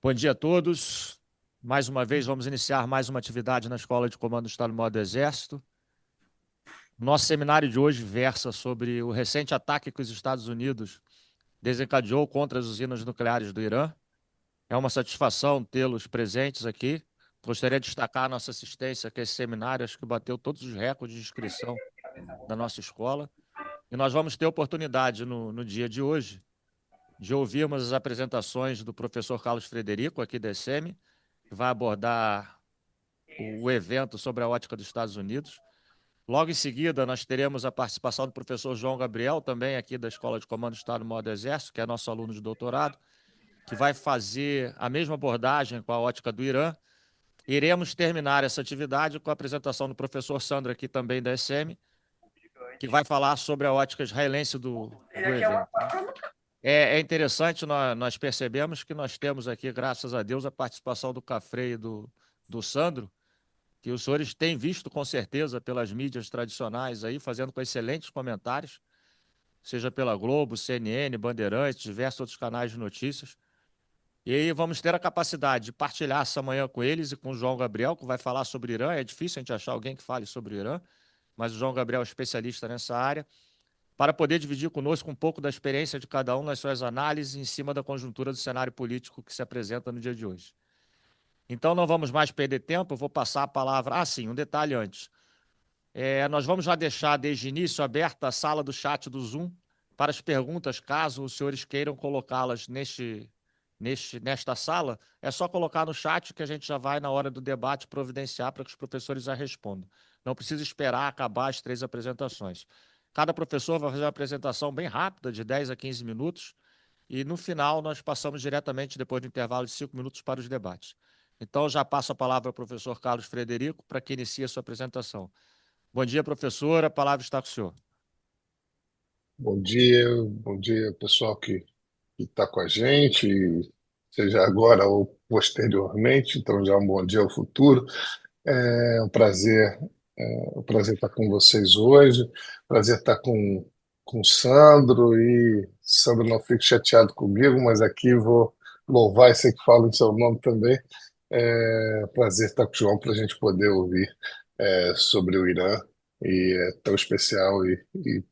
Bom dia a todos. Mais uma vez, vamos iniciar mais uma atividade na Escola de Comando do Estado-Maior do Exército. Nosso seminário de hoje versa sobre o recente ataque que os Estados Unidos desencadeou contra as usinas nucleares do Irã. É uma satisfação tê-los presentes aqui. Gostaria de destacar a nossa assistência, que esse seminário acho que bateu todos os recordes de inscrição da nossa escola. E nós vamos ter oportunidade no dia de hoje de ouvirmos as apresentações do professor Carlos Frederico, aqui da ESEMI, que vai abordar o evento sobre a ótica dos Estados Unidos. Logo em seguida, nós teremos a participação do professor João Gabriel, também aqui da Escola de Comando do Estado-Maior do Exército, que é nosso aluno de doutorado, que vai fazer a mesma abordagem com a ótica do Irã. Iremos terminar essa atividade com a apresentação do professor Sandro, aqui também da SM, que vai falar sobre a ótica israelense do evento. É interessante, nós percebemos que nós temos aqui, graças a Deus, a participação do Cafré e do Sandro, que os senhores têm visto com certeza pelas mídias tradicionais aí, fazendo com excelentes comentários, seja pela Globo, CNN, Bandeirantes, diversos outros canais de notícias. E aí vamos ter a capacidade de partilhar essa manhã com eles e com o João Gabriel, que vai falar sobre Irã. É difícil a gente achar alguém que fale sobre Irã, mas o João Gabriel é especialista nessa área, para poder dividir conosco um pouco da experiência de cada um nas suas análises em cima da conjuntura do cenário político que se apresenta no dia de hoje. Então, não vamos mais perder tempo, eu vou passar a palavra. Ah, sim, um detalhe antes. Nós vamos já deixar desde o início aberta a sala do chat do Zoom para as perguntas, caso os senhores queiram colocá-las nesta sala. É só colocar no chat que a gente já vai, na hora do debate, providenciar para que os professores a respondam. Não precisa esperar acabar as 3 apresentações. Cada professor vai fazer uma apresentação bem rápida, de 10 a 15 minutos, e no final nós passamos diretamente, depois do intervalo de 5 minutos, para os debates. Então, já passo a palavra ao professor Carlos Frederico para que inicie a sua apresentação. Bom dia, professora. A palavra está com o senhor. Bom dia, pessoal que está com a gente, seja agora ou posteriormente. Então, já um bom dia ao futuro. É um prazer estar com vocês hoje. Prazer estar com o Sandro, e Sandro, não fique chateado comigo, mas aqui vou louvar e sei que falo em seu nome também. Prazer estar com o João para a gente poder ouvir sobre o Irã, e é tão especial e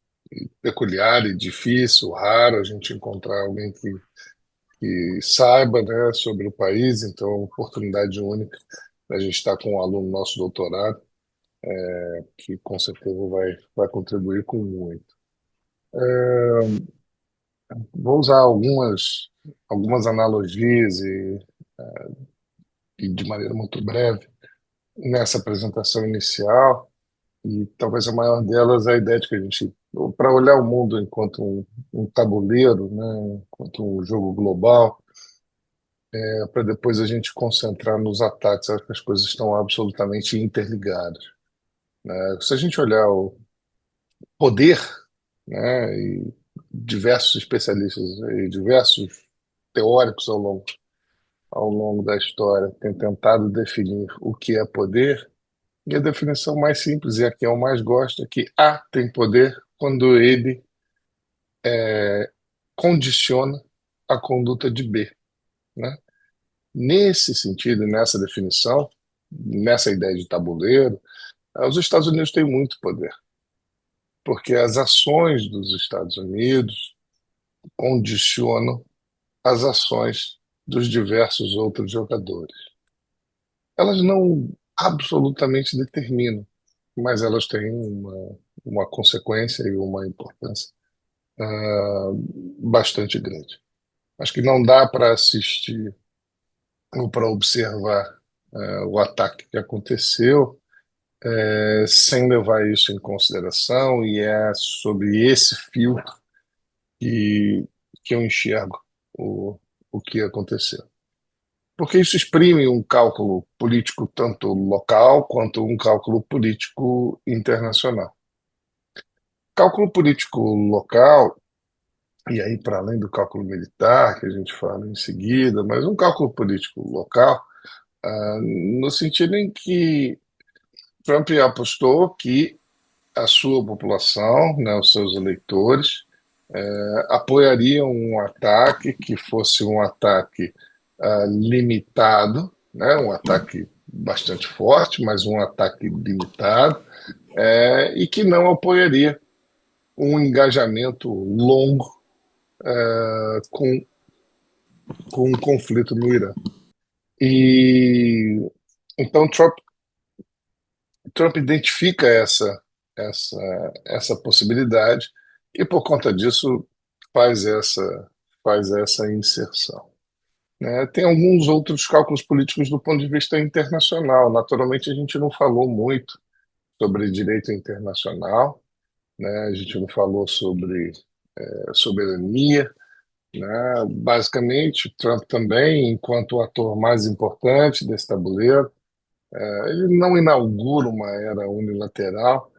peculiar e difícil, raro a gente encontrar alguém que saiba, né, sobre o país. Então, é uma oportunidade única. A gente estar com um aluno nosso doutorado, que com certeza vai contribuir com muito. Vou usar algumas analogias e de maneira muito breve nessa apresentação inicial, e talvez a maior delas é a ideia de que a gente, para olhar o mundo enquanto um tabuleiro, né, enquanto um jogo global, para depois a gente concentrar nos ataques. Acho que as coisas estão absolutamente interligadas, né? Se a gente olhar o poder, né, e diversos especialistas e diversos teóricos ao longo da história têm tentado definir o que é poder, e a definição mais simples, e a que eu mais gosto, é que A tem poder quando ele condiciona a conduta de B, né? Nesse sentido, nessa definição, nessa ideia de tabuleiro, os Estados Unidos têm muito poder, porque as ações dos Estados Unidos condicionam as ações dos diversos outros jogadores. Elas não absolutamente determinam, mas elas têm uma consequência e uma importância bastante grande. Acho que não dá para assistir ou para observar o ataque que aconteceu sem levar isso em consideração, e é sobre esse filtro que, que eu enxergo o, o que aconteceu. Porque isso exprime um cálculo político tanto local quanto um cálculo político internacional. Cálculo político local, e aí para além do cálculo militar, que a gente fala em seguida, mas um cálculo político local, no sentido em que Trump apostou que a sua população, né, os seus eleitores, apoiariam um ataque que fosse um ataque limitado, né? Um ataque bastante forte, mas um ataque limitado, e que não apoiaria um engajamento longo com um conflito no Irã. E então Trump identifica essa possibilidade e, por conta disso, faz essa inserção. Né? Tem alguns outros cálculos políticos do ponto de vista internacional. Naturalmente, a gente não falou muito sobre direito internacional, né? A gente não falou sobre soberania. Né? Basicamente, Trump também, enquanto o ator mais importante desse tabuleiro, ele não inaugura uma era unilateral,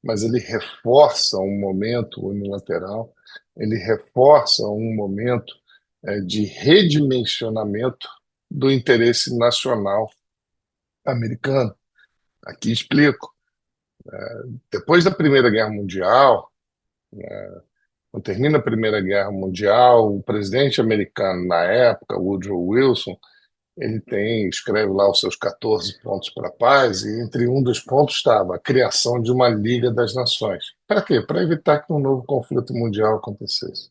mas ele reforça um momento unilateral, ele reforça um momento de redimensionamento do interesse nacional americano. Aqui explico. Depois da Primeira Guerra Mundial, quando termina a Primeira Guerra Mundial, o presidente americano na época, Woodrow Wilson, escreve lá os seus 14 pontos para a paz, e entre um dos pontos estava a criação de uma Liga das Nações. Para quê? Para evitar que um novo conflito mundial acontecesse.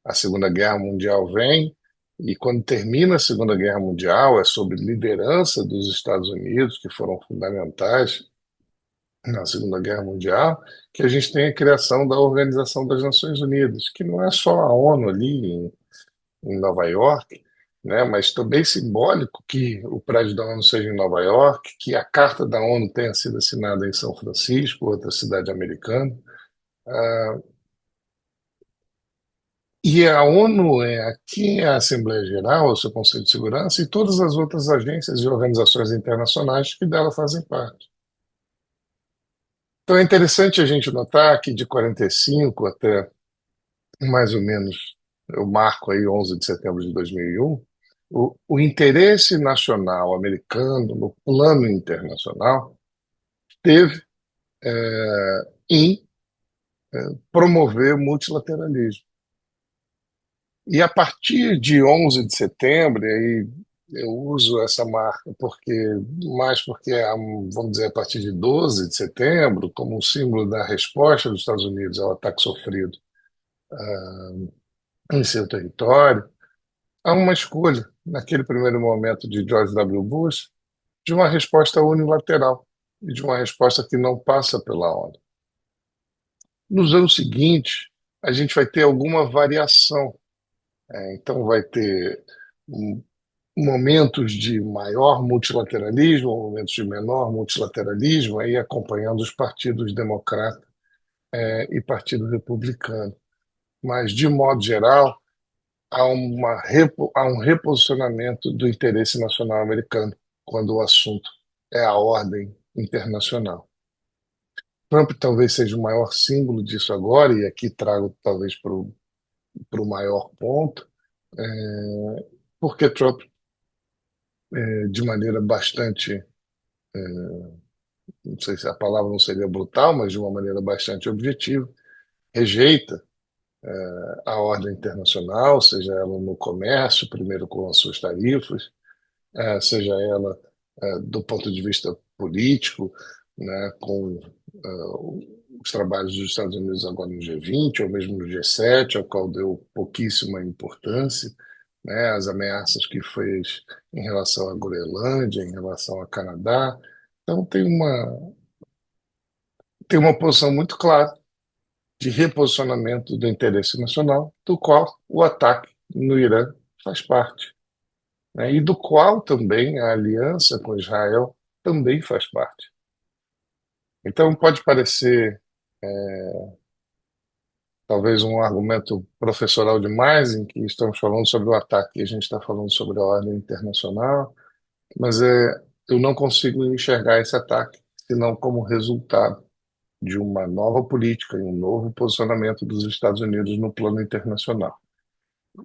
A Segunda Guerra Mundial vem, e quando termina a Segunda Guerra Mundial, é sob liderança dos Estados Unidos, que foram fundamentais na Segunda Guerra Mundial, que a gente tem a criação da Organização das Nações Unidas, que não é só a ONU ali em Nova York, né, mas também simbólico que o prédio da ONU seja em Nova York, que a Carta da ONU tenha sido assinada em São Francisco, outra cidade americana. E a ONU aqui é a Assembleia Geral, é o seu Conselho de Segurança e todas as outras agências e organizações internacionais que dela fazem parte. Então é interessante a gente notar que de 45 até mais ou menos, eu marco aí 11 de setembro de 2001, o interesse nacional americano no plano internacional teve em promover multilateralismo. E a partir de 11 de setembro, e aí eu uso essa marca porque vamos dizer, a partir de 12 de setembro, como um símbolo da resposta dos Estados Unidos ao ataque sofrido em seu território, há uma escolha, naquele primeiro momento de George W. Bush, de uma resposta unilateral e de uma resposta que não passa pela ONU. Nos anos seguintes, a gente vai ter alguma variação. Então, vai ter momentos de maior multilateralismo, momentos de menor multilateralismo, aí acompanhando os partidos democrata e partido republicano. Mas, de modo geral, há um reposicionamento do interesse nacional americano quando o assunto é a ordem internacional. Trump talvez seja o maior símbolo disso agora, e aqui trago talvez para o maior ponto, porque Trump, de maneira bastante, não sei se a palavra não seria brutal, mas de uma maneira bastante objetiva, rejeita a ordem internacional, seja ela no comércio, primeiro com as suas tarifas, seja ela do ponto de vista político, né, com os trabalhos dos Estados Unidos agora no G20, ou mesmo no G7, ao qual deu pouquíssima importância, né, as ameaças que fez em relação à Groenlândia, em relação ao Canadá. Então, tem uma posição muito clara de reposicionamento do interesse nacional, do qual o ataque no Irã faz parte, né, e do qual também a aliança com Israel também faz parte. Então, pode parecer talvez um argumento professoral demais, em que estamos falando sobre o ataque e a gente está falando sobre a ordem internacional, mas eu não consigo enxergar esse ataque senão como resultado de uma nova política e um novo posicionamento dos Estados Unidos no plano internacional,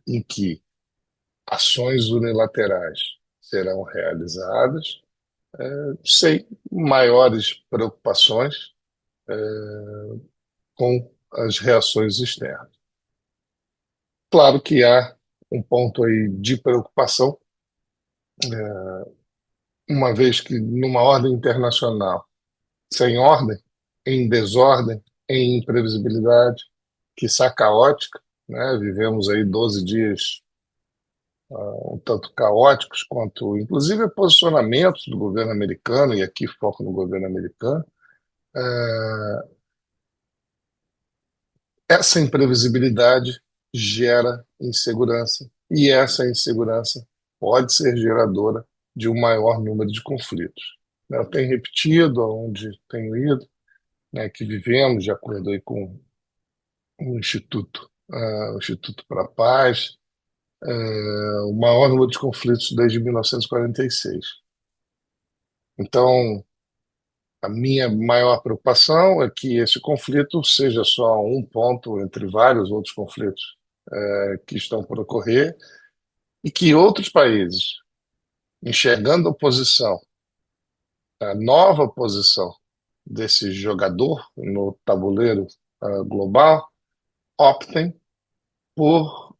em que ações unilaterais serão realizadas sem maiores preocupações com as reações externas. Claro que há um ponto aí de preocupação, uma vez que numa ordem internacional sem ordem, em desordem, em imprevisibilidade, quiçá caótica, né? Vivemos aí 12 dias um tanto caóticos quanto, inclusive, posicionamentos do governo americano, e aqui foco no governo americano. Essa imprevisibilidade gera insegurança, e essa insegurança pode ser geradora de um maior número de conflitos. Eu tenho repetido aonde tenho ido, né, que vivemos, de acordo aí com o Instituto para a Paz, o maior número de conflitos desde 1946. Então, a minha maior preocupação é que esse conflito seja só um ponto entre vários outros conflitos que estão por ocorrer e que outros países, enxergando a posição, a nova posição desse jogador no tabuleiro global, optem por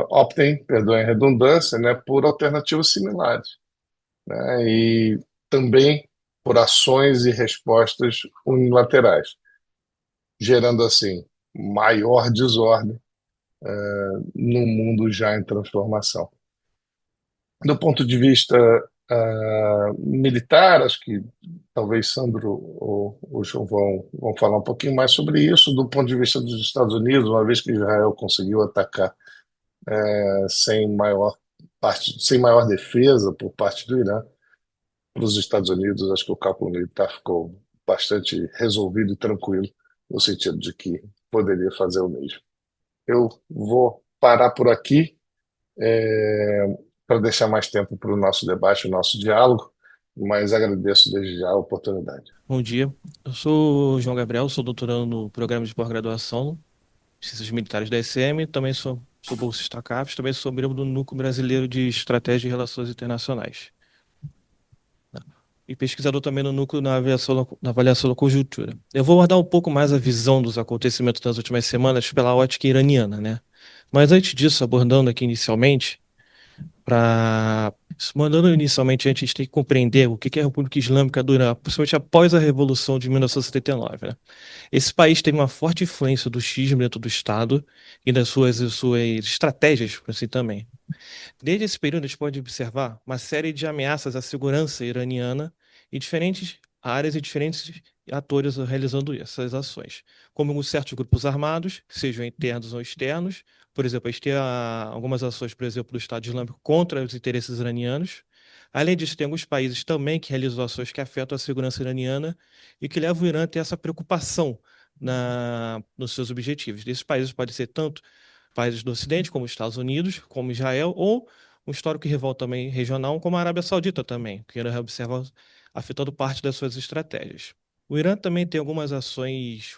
optem, perdoem a redundância, né, por alternativas similares, né, e também por ações e respostas unilaterais, gerando assim maior desordem num mundo já em transformação. Do ponto de vista militar, acho que talvez Sandro ou o João vão falar um pouquinho mais sobre isso. Do ponto de vista dos Estados Unidos, uma vez que Israel conseguiu atacar sem maior defesa por parte do Irã, para os Estados Unidos, acho que o cálculo militar ficou bastante resolvido e tranquilo, no sentido de que poderia fazer o mesmo. Eu vou parar por aqui para deixar mais tempo para o nosso debate, o nosso diálogo, mas agradeço desde já a oportunidade. Bom dia, eu sou o João Gabriel, sou doutorando no programa de pós-graduação em Ciências Militares da SM, também sou bolsista CAPES, também sou membro do Núcleo Brasileiro de Estratégia e Relações Internacionais. E pesquisador também no Núcleo na Avaliação da Conjuntura. Eu vou abordar um pouco mais a visão dos acontecimentos das últimas semanas pela ótica iraniana, né? Mas antes disso, abordando aqui inicialmente, a gente tem que compreender o que é a República Islâmica do Irã, principalmente após a Revolução de 1979, né? Esse país teve uma forte influência do xismo dentro do Estado e das suas estratégias, por assim também. Desde esse período, a gente pode observar uma série de ameaças à segurança iraniana em diferentes áreas e diferentes atores realizando essas ações, como certos grupos armados, sejam internos ou externos. Por exemplo, a gente tem algumas ações, por exemplo, do Estado Islâmico contra os interesses iranianos. Além disso, tem alguns países também que realizam ações que afetam a segurança iraniana e que levam o Irã a ter essa preocupação nos seus objetivos. Desses países podem ser tanto países do Ocidente, como os Estados Unidos, como Israel, ou um histórico rival também regional, como a Arábia Saudita também, que Irã observa afetando parte das suas estratégias. O Irã também tem algumas ações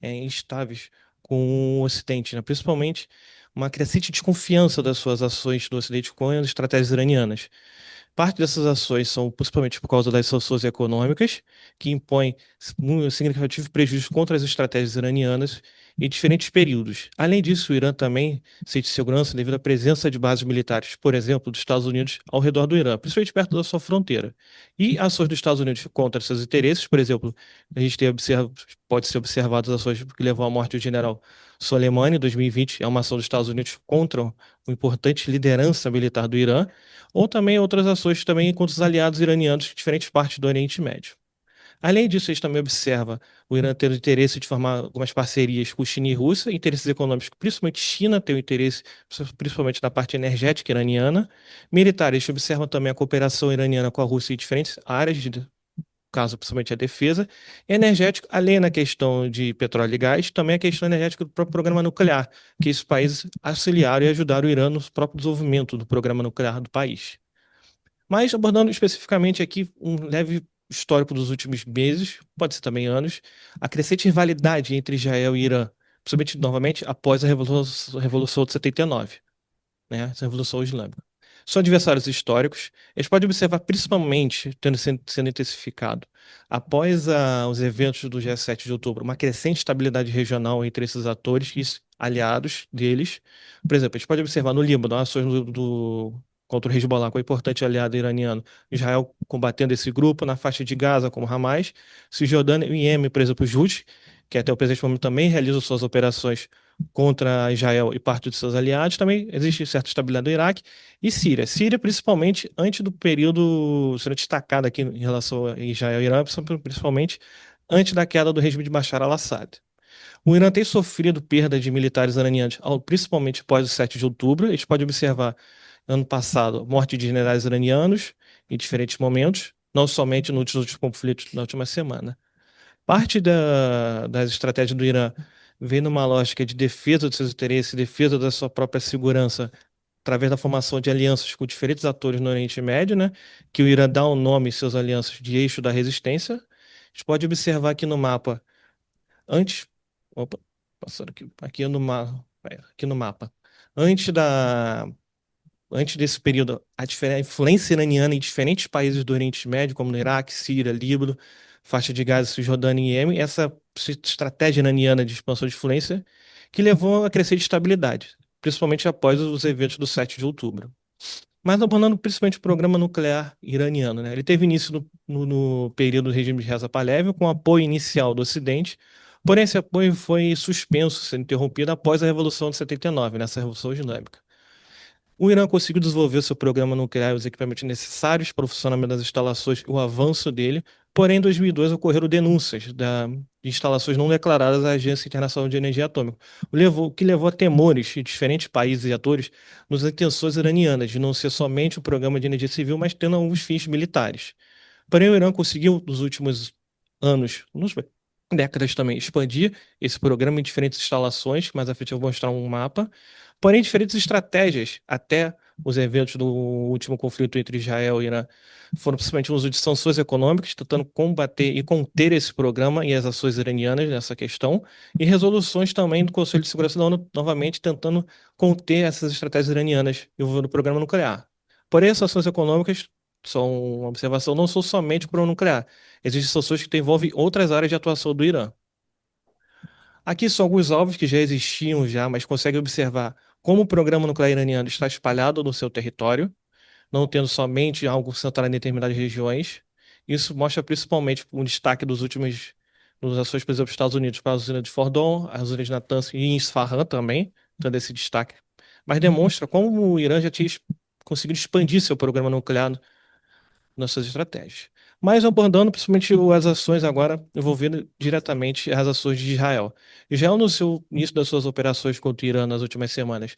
instáveis com o Ocidente, né? Principalmente uma crescente desconfiança das suas ações do Ocidente com as estratégias iranianas. Parte dessas ações são principalmente por causa das sanções econômicas, que impõem um significativo prejuízo contra as estratégias iranianas em diferentes períodos. Além disso, o Irã também sente segurança devido à presença de bases militares, por exemplo, dos Estados Unidos ao redor do Irã, principalmente perto da sua fronteira. E ações dos Estados Unidos contra seus interesses, por exemplo, a gente pode ser observado as ações que levou à morte do general Soleimani em 2020, é uma ação dos Estados Unidos contra uma importante liderança militar do Irã, ou também outras ações também contra os aliados iranianos de diferentes partes do Oriente Médio. Além disso, a gente também observa o Irã tendo interesse de formar algumas parcerias com China e Rússia, interesses econômicos, principalmente China tem o interesse, principalmente na parte energética iraniana. Militares, a gente observa também a cooperação iraniana com a Rússia em diferentes áreas, caso principalmente a defesa. Energético, além da questão de petróleo e gás, também a questão energética do próprio programa nuclear, que esses países auxiliaram e ajudaram o Irã no próprio desenvolvimento do programa nuclear do país. Mas abordando especificamente aqui um leve histórico dos últimos meses, pode ser também anos, a crescente rivalidade entre Israel e Irã, principalmente novamente após a Revolução de 79, né, essa Revolução Islâmica. São adversários históricos, eles podem observar principalmente sendo intensificado após os eventos do G7 de outubro, uma crescente estabilidade regional entre esses atores, que isso aliados deles. Por exemplo, a gente pode observar no Líbano ações contra o Hezbollah, com o importante aliado iraniano, Israel combatendo esse grupo, na faixa de Gaza, como Hamas, Cisjordânia e Iêmen, por exemplo, os Houthis, que até o presente momento também realizam suas operações contra Israel e parte de seus aliados. Também existe certa estabilidade no Iraque e Síria. Síria, principalmente, antes do período, sendo destacado aqui em relação a Israel e Irã, principalmente antes da queda do regime de Bashar al-Assad. O Irã tem sofrido perda de militares iranianos, principalmente após o 7 de outubro. A gente pode observar, ano passado, morte de generais iranianos em diferentes momentos, não somente nos últimos conflitos na última semana. Parte das estratégias do Irã vem numa lógica de defesa dos seus interesses, defesa da sua própria segurança, através da formação de alianças com diferentes atores no Oriente Médio, né? Que o Irã dá o nome e seus alianças de eixo da resistência. A gente pode observar aqui no mapa, antes, opa, passando aqui no mapa, antes antes desse período, a influência iraniana em diferentes países do Oriente Médio, como no Iraque, Síria, Líbano, faixa de Gaza, Cisjordânia e Iêmen, essa estratégia iraniana de expansão de influência que levou a crescer de estabilidade, principalmente após os eventos do 7 de outubro. Mas abandonando principalmente o programa nuclear iraniano, né? Ele teve início no período do regime de Reza Pahlavi, com apoio inicial do Ocidente, porém esse apoio foi suspenso, sendo interrompido após a Revolução de 79, nessa Revolução Islâmica. O Irã conseguiu desenvolver seu programa nuclear e os equipamentos necessários para o funcionamento das instalações e o avanço dele, porém em 2002 ocorreram denúncias de instalações não declaradas à Agência Internacional de Energia Atômica, o que levou a temores de diferentes países e atores nas intenções iranianas de não ser somente um programa de energia civil, mas tendo alguns fins militares. Porém, o Irã conseguiu, nos últimos anos, nos décadas também, expandir esse programa em diferentes instalações, que mais à frente eu vou mostrar um mapa, porém diferentes estratégias, até os eventos do último conflito entre Israel e Irã, foram principalmente o uso de sanções econômicas, tentando combater e conter esse programa e as ações iranianas nessa questão, e resoluções também do Conselho de Segurança da ONU, novamente tentando conter essas estratégias iranianas envolvendo o programa nuclear. Porém, as sanções econômicas são uma observação, não são somente para o nuclear. Existem sanções que envolvem outras áreas de atuação do Irã. Aqui são alguns alvos que já existiam mas conseguem observar como o programa nuclear iraniano está espalhado no seu território, não tendo somente algo centrado em determinadas regiões. Isso mostra principalmente um destaque das ações, por exemplo, dos Estados Unidos para a usina de Fordon, as usinas de Natanz e em Isfahan também, tendo esse destaque. Mas demonstra como o Irã já tinha conseguido expandir seu programa nuclear nossas estratégias. Mas abordando principalmente as ações agora envolvendo diretamente as ações de Israel. Israel, no seu início das suas operações contra o Irã nas últimas semanas,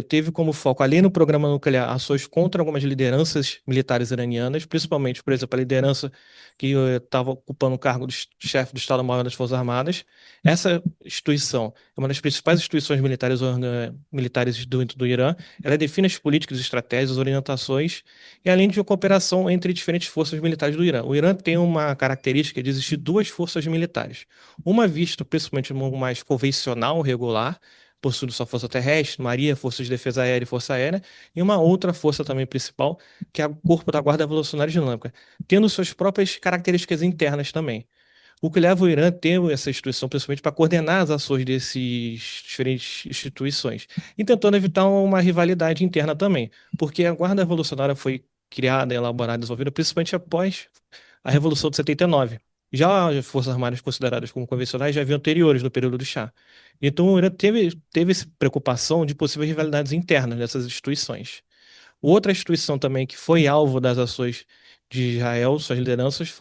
teve como foco, além no programa nuclear, ações contra algumas lideranças militares iranianas, principalmente, por exemplo, a liderança que estava ocupando o cargo de chefe do Estado-Maior das Forças Armadas. Essa instituição é uma das principais instituições militares do Irã. Ela define as políticas, estratégias, as orientações e além de uma cooperação entre diferentes forças militares do Irã. O Irã tem uma característica de existir duas forças militares. Uma vista principalmente mais convencional, regular, possuindo sua força terrestre, marinha, forças de defesa aérea e força aérea, e uma outra força também principal, que é o Corpo da Guarda Revolucionária Islâmica, tendo suas próprias características internas também. O que leva o Irã a ter essa instituição, principalmente para coordenar as ações dessas diferentes instituições, e tentando evitar uma rivalidade interna também, porque a Guarda Revolucionária foi criada, elaborada, desenvolvida principalmente após a Revolução de 79. Já as Forças Armadas consideradas como convencionais já haviam anteriores no período do Shah. Então o Irã teve essa preocupação de possíveis rivalidades internas dessas instituições. Outra instituição também que foi alvo das ações de Israel, suas lideranças,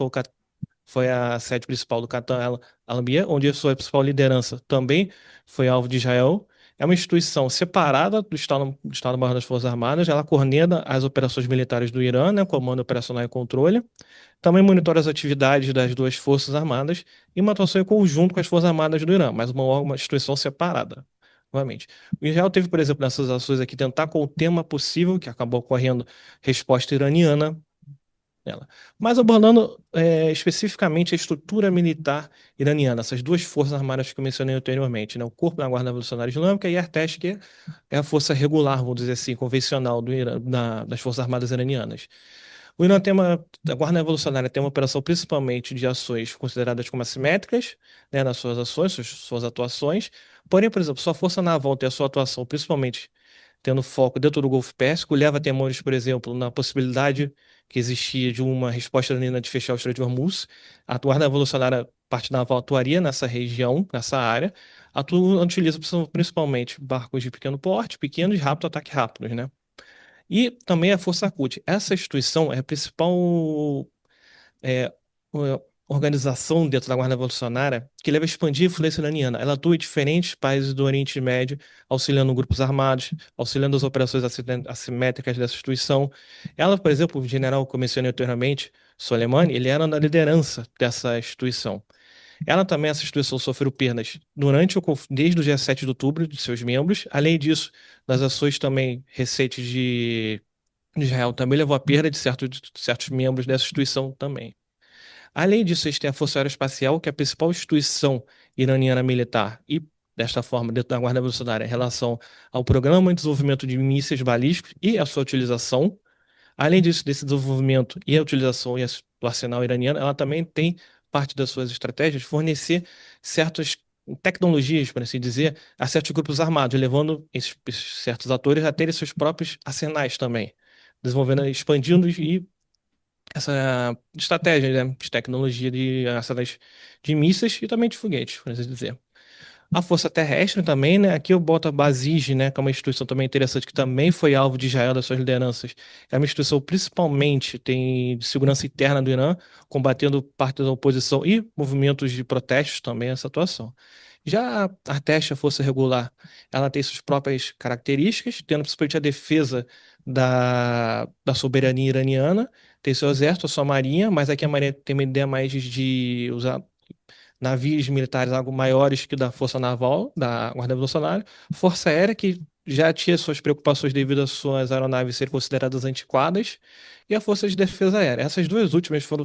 foi a sede principal do Katan al-Almia, onde a sua principal liderança também foi alvo de Israel. É uma instituição separada do Estado-Maior das Forças Armadas. Ela coordena as operações militares do Irã, né, comando operacional e controle. Também monitora as atividades das duas Forças Armadas e uma atuação em conjunto com as Forças Armadas do Irã, mas uma instituição separada, novamente. O Israel teve, por exemplo, nessas ações aqui, tentar com o tema possível, que acabou ocorrendo resposta iraniana nela. Mas abordando especificamente a estrutura militar iraniana, essas duas forças armadas que eu mencionei anteriormente, né? O Corpo da Guarda Revolucionária Islâmica e a Artesh, que é a força regular, vamos dizer assim, convencional do Irã, das Forças Armadas iranianas. O Irã tem a Guarda Revolucionária tem uma operação principalmente de ações consideradas como assimétricas, né, nas suas ações, suas atuações. Porém, por exemplo, sua força naval tem a sua atuação principalmente tendo foco dentro do Golfo Pérsico, leva Temores, por exemplo, na possibilidade que existia de uma resposta iraniana de fechar o Estreito de Hormuz. A Guarda Revolucionária, parte naval, atuaria nessa região, nessa área. Utiliza principalmente barcos de pequeno porte, pequenos, rápido, ataque rápidos, né? E também a Força Quds. Essa instituição é a principal é, organização dentro da Guarda Revolucionária que leva a expandir a influência iraniana. Ela atua em diferentes países do Oriente Médio, auxiliando grupos armados, auxiliando as operações assimétricas dessa instituição. Ela, por exemplo, o general que eu mencionei anteriormente, Soleimani, ele era na liderança dessa instituição. Ela também, essa instituição, sofreu perdas durante desde o dia 7 de outubro de seus membros. Além disso, nas ações também recentes de Israel também levou à perda de certos membros dessa instituição também. Além disso, eles têm a Força Aeroespacial, que é a principal instituição iraniana militar e, desta forma, dentro da Guarda Revolucionária, em relação ao programa de desenvolvimento de mísseis balísticos e a sua utilização. Além disso, desse desenvolvimento e a utilização do arsenal iraniano, ela também tem parte das suas estratégias fornecer certas tecnologias, por assim dizer, a certos grupos armados, levando esses certos atores a terem seus próprios arsenais também, desenvolvendo, expandindo e essa estratégia, né, de tecnologia de arsenais de mísseis e também de foguetes, por assim dizer. A Força Terrestre também, né? Aqui eu boto a Basij, né? Que é uma instituição também interessante, que também foi alvo de Israel das suas lideranças. É uma instituição principalmente tem de segurança interna do Irã, combatendo parte da oposição e movimentos de protestos também essa atuação. Já a Artesh, a Força Regular, ela tem suas próprias características, tendo principalmente a defesa da soberania iraniana, tem seu exército, a sua marinha, mas aqui a marinha tem uma ideia mais de usar navios militares algo maiores que o da Força Naval, da Guarda Revolucionária, Força Aérea, que já tinha suas preocupações devido às suas aeronaves serem consideradas antiquadas, e a Força de Defesa Aérea. Essas duas últimas foram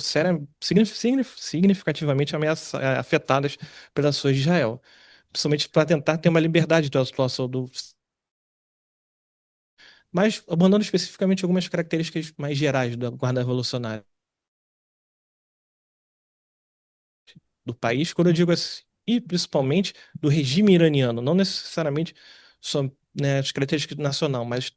significativamente afetadas pelas ações de Israel, principalmente para tentar ter uma liberdade da atuação do. Mas abordando especificamente algumas características mais gerais da Guarda Revolucionária do país, quando eu digo assim, e principalmente do regime iraniano, não necessariamente só, né, as características nacional, mas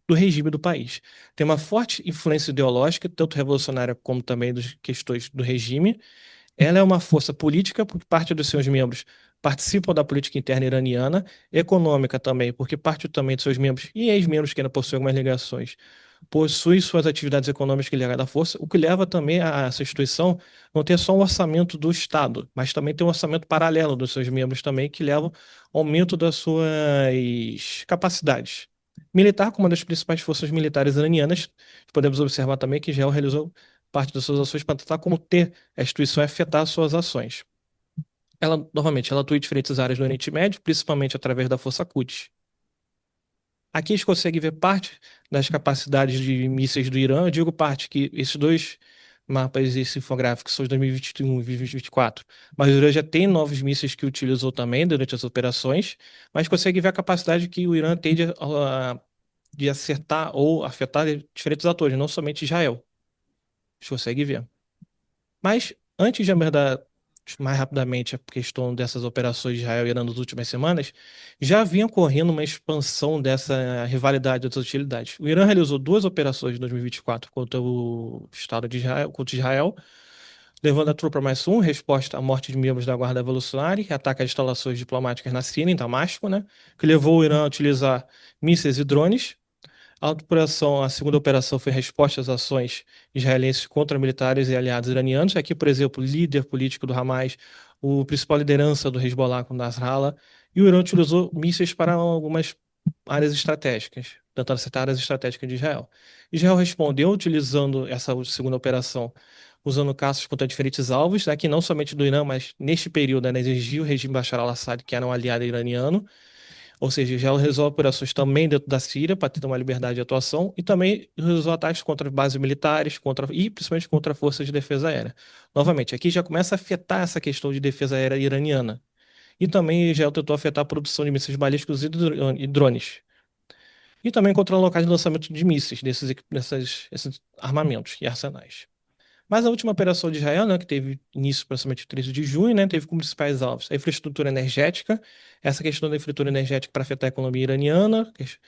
do regime do país. Tem uma forte influência ideológica, tanto revolucionária como também das questões do regime. Ela é uma força política, porque parte dos seus membros participam da política interna iraniana, econômica também, porque parte também dos seus membros e ex-membros que ainda possuem algumas ligações possui suas atividades econômicas ligadas à força, o que leva também a essa instituição não ter só um orçamento do Estado, mas também ter um orçamento paralelo dos seus membros também, que leva ao aumento das suas capacidades. Militar, como uma das principais forças militares iranianas, podemos observar também que Israel realizou parte das suas ações para tentar conter a instituição e afetar suas ações. Ela, novamente, ela atua em diferentes áreas do Oriente Médio, principalmente através da Força Quds. Aqui a gente consegue ver parte das capacidades de mísseis do Irã. Eu digo parte, que esses dois mapas, esse infográfico, são de 2021 e 2024. Mas o Irã já tem novos mísseis que utilizou também durante as operações, mas consegue ver a capacidade que o Irã tem de acertar ou afetar diferentes atores, não somente Israel. A gente consegue ver. Mas antes de abordar mais rapidamente a questão dessas operações de Israel e Irã nas últimas semanas, já vinha ocorrendo uma expansão dessa rivalidade das utilidades. O Irã realizou duas operações em 2024 contra o Estado de Israel, contra Israel, levando a tropa mais um, resposta à morte de membros da Guarda Revolucionária, que ataca as instalações diplomáticas na Síria, em Damasco, né, que levou o Irã a utilizar mísseis e drones. A segunda operação foi resposta às ações israelenses contra militares e aliados iranianos. Aqui, por exemplo, o líder político do Hamas, o principal liderança do Hezbollah, com Nasrallah, e o Irã utilizou mísseis para algumas áreas estratégicas, tentando acertar áreas estratégicas de Israel. Israel respondeu utilizando essa segunda operação, usando caças contra diferentes alvos, aqui não somente do Irã, mas neste período, né, exigiu o regime Bashar al-Assad, que era um aliado iraniano, ou seja, já realizou operações também dentro da Síria para ter uma liberdade de atuação e também realizou ataques contra bases militares e principalmente contra forças de defesa aérea. Novamente, aqui já começa a afetar essa questão de defesa aérea iraniana. E também já tentou afetar a produção de mísseis balísticos e drones. e também encontrar locais de lançamento de mísseis desses armamentos e arsenais. Mas a última operação de Israel, né, que teve início aproximadamente 13 de junho, né, teve como principais alvos a infraestrutura energética, essa questão da infraestrutura energética para afetar a economia iraniana, que a gente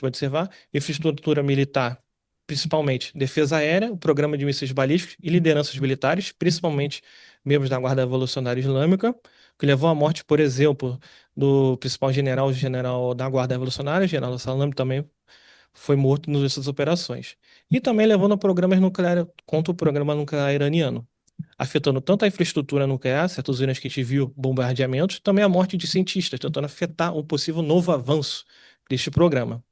pode observar, infraestrutura militar, principalmente defesa aérea, o programa de mísseis balísticos e lideranças militares, principalmente membros da Guarda Revolucionária Islâmica, que levou à morte, por exemplo, do principal general, o general da Guarda Revolucionária, general Salam, também foi morto nessas operações. E também levando a programas nucleares contra o programa nuclear iraniano, afetando tanto a infraestrutura nuclear, certas usinas que a gente viu, bombardeamentos, também a morte de cientistas, tentando afetar um possível novo avanço deste programa.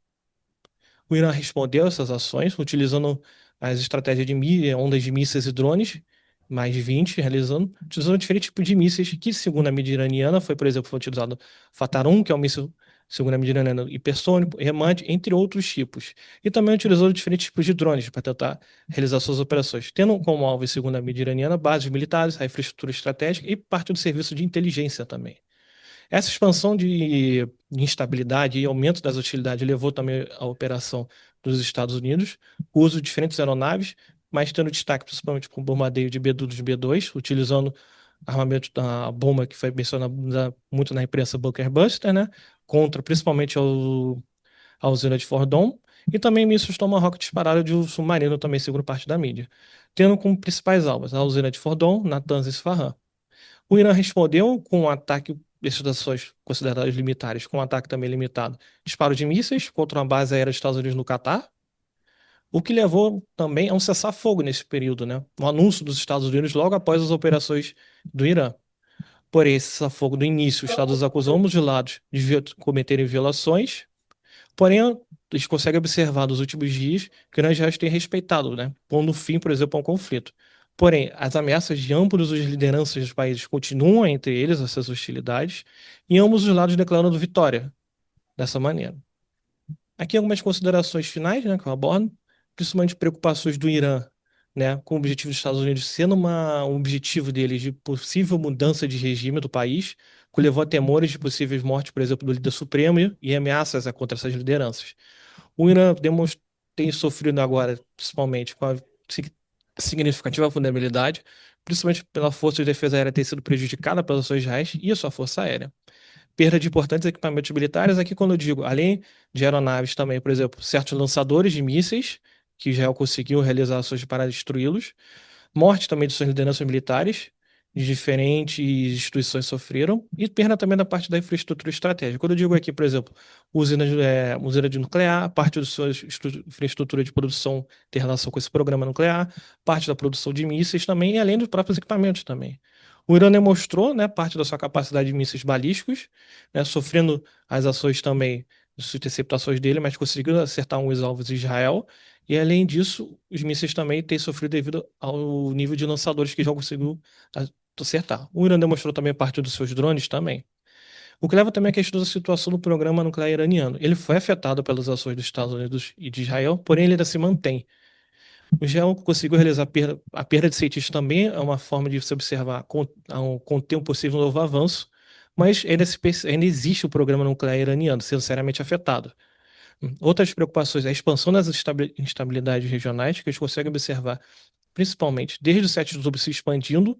O Irã respondeu a essas ações utilizando as estratégias de ondas de mísseis e drones, mais de 20 realizando, utilizando diferentes tipos de mísseis que, segundo a mídia iraniana, por exemplo, foi utilizado Fatar-1, que é um míssil, segundo a mídia iraniana, hipersônico, Remad, entre outros tipos. E também utilizou diferentes tipos de drones para tentar realizar suas operações, tendo como alvo, segundo a mídia iraniana, bases militares, a infraestrutura estratégica e parte do serviço de inteligência também. Essa expansão de instabilidade e aumento das hostilidades levou também à operação dos Estados Unidos, o uso de diferentes aeronaves, mas tendo destaque principalmente para o bombardeio de B-2 B-2, utilizando armamento da bomba que foi mencionada muito na imprensa Bunker Buster, né, contra principalmente a usina de Fordon, e também mísseis Tomahawk disparados de um submarino também, segundo parte da mídia, tendo como principais alvos a usina de Fordon, Natanz e Isfahan. O Irã respondeu com um ataque dessas ações consideradas limitares, com um ataque também limitado. Disparo de mísseis contra uma base aérea dos Estados Unidos no Catar, o que levou também a um cessar-fogo nesse período, né? Um anúncio dos Estados Unidos logo após as operações do Irã. Porém, esse cessar-fogo do início, os Estados Unidos acusam ambos os lados de cometerem violações. Porém, eles conseguem observar nos últimos dias que nós já tem respeitado, né? Pondo fim, por exemplo, a um conflito. Porém, as ameaças de ambos os lideranças dos países continuam entre eles, essas hostilidades, e ambos os lados declarando vitória dessa maneira. Aqui algumas considerações finais, né, que eu abordo, principalmente preocupações do Irã, né, com o objetivo dos Estados Unidos sendo um objetivo deles de possível mudança de regime do país, que levou a temores de possíveis mortes, por exemplo, do líder supremo e ameaças contra essas lideranças. O Irã tem sofrido agora, principalmente, com a significativa vulnerabilidade, principalmente pela força de defesa aérea ter sido prejudicada pelas ações Israel e a sua força aérea. Perda de importantes equipamentos militares, aqui quando eu digo, além de aeronaves também, por exemplo, certos lançadores de mísseis, que Israel conseguiu realizar ações para destruí-los, morte também de suas lideranças militares, de diferentes instituições sofreram, e perda também da parte da infraestrutura estratégica. Quando eu digo aqui, por exemplo, usina de nuclear, parte da sua infraestrutura de produção tem relação com esse programa nuclear, parte da produção de mísseis também, e além dos próprios equipamentos também. O Irã demonstrou, né, parte da sua capacidade de mísseis balísticos, né, sofrendo as ações também, as interceptações dele, mas conseguiu acertar uns alvos de Israel, e além disso, os mísseis também têm sofrido devido ao nível de lançadores que já conseguiu acertar. O Irã demonstrou também parte dos seus drones também. O que leva também à questão da situação do programa nuclear iraniano. Ele foi afetado pelas ações dos Estados Unidos e de Israel, porém ele ainda se mantém. O Israel conseguiu realizar a perda de cientistas também, é uma forma de se observar, conter um possível novo avanço, mas ainda existe o programa nuclear iraniano sendo seriamente afetado. Outras preocupações é a expansão das instabilidades regionais, que a gente consegue observar principalmente desde o 7 de outubro se expandindo,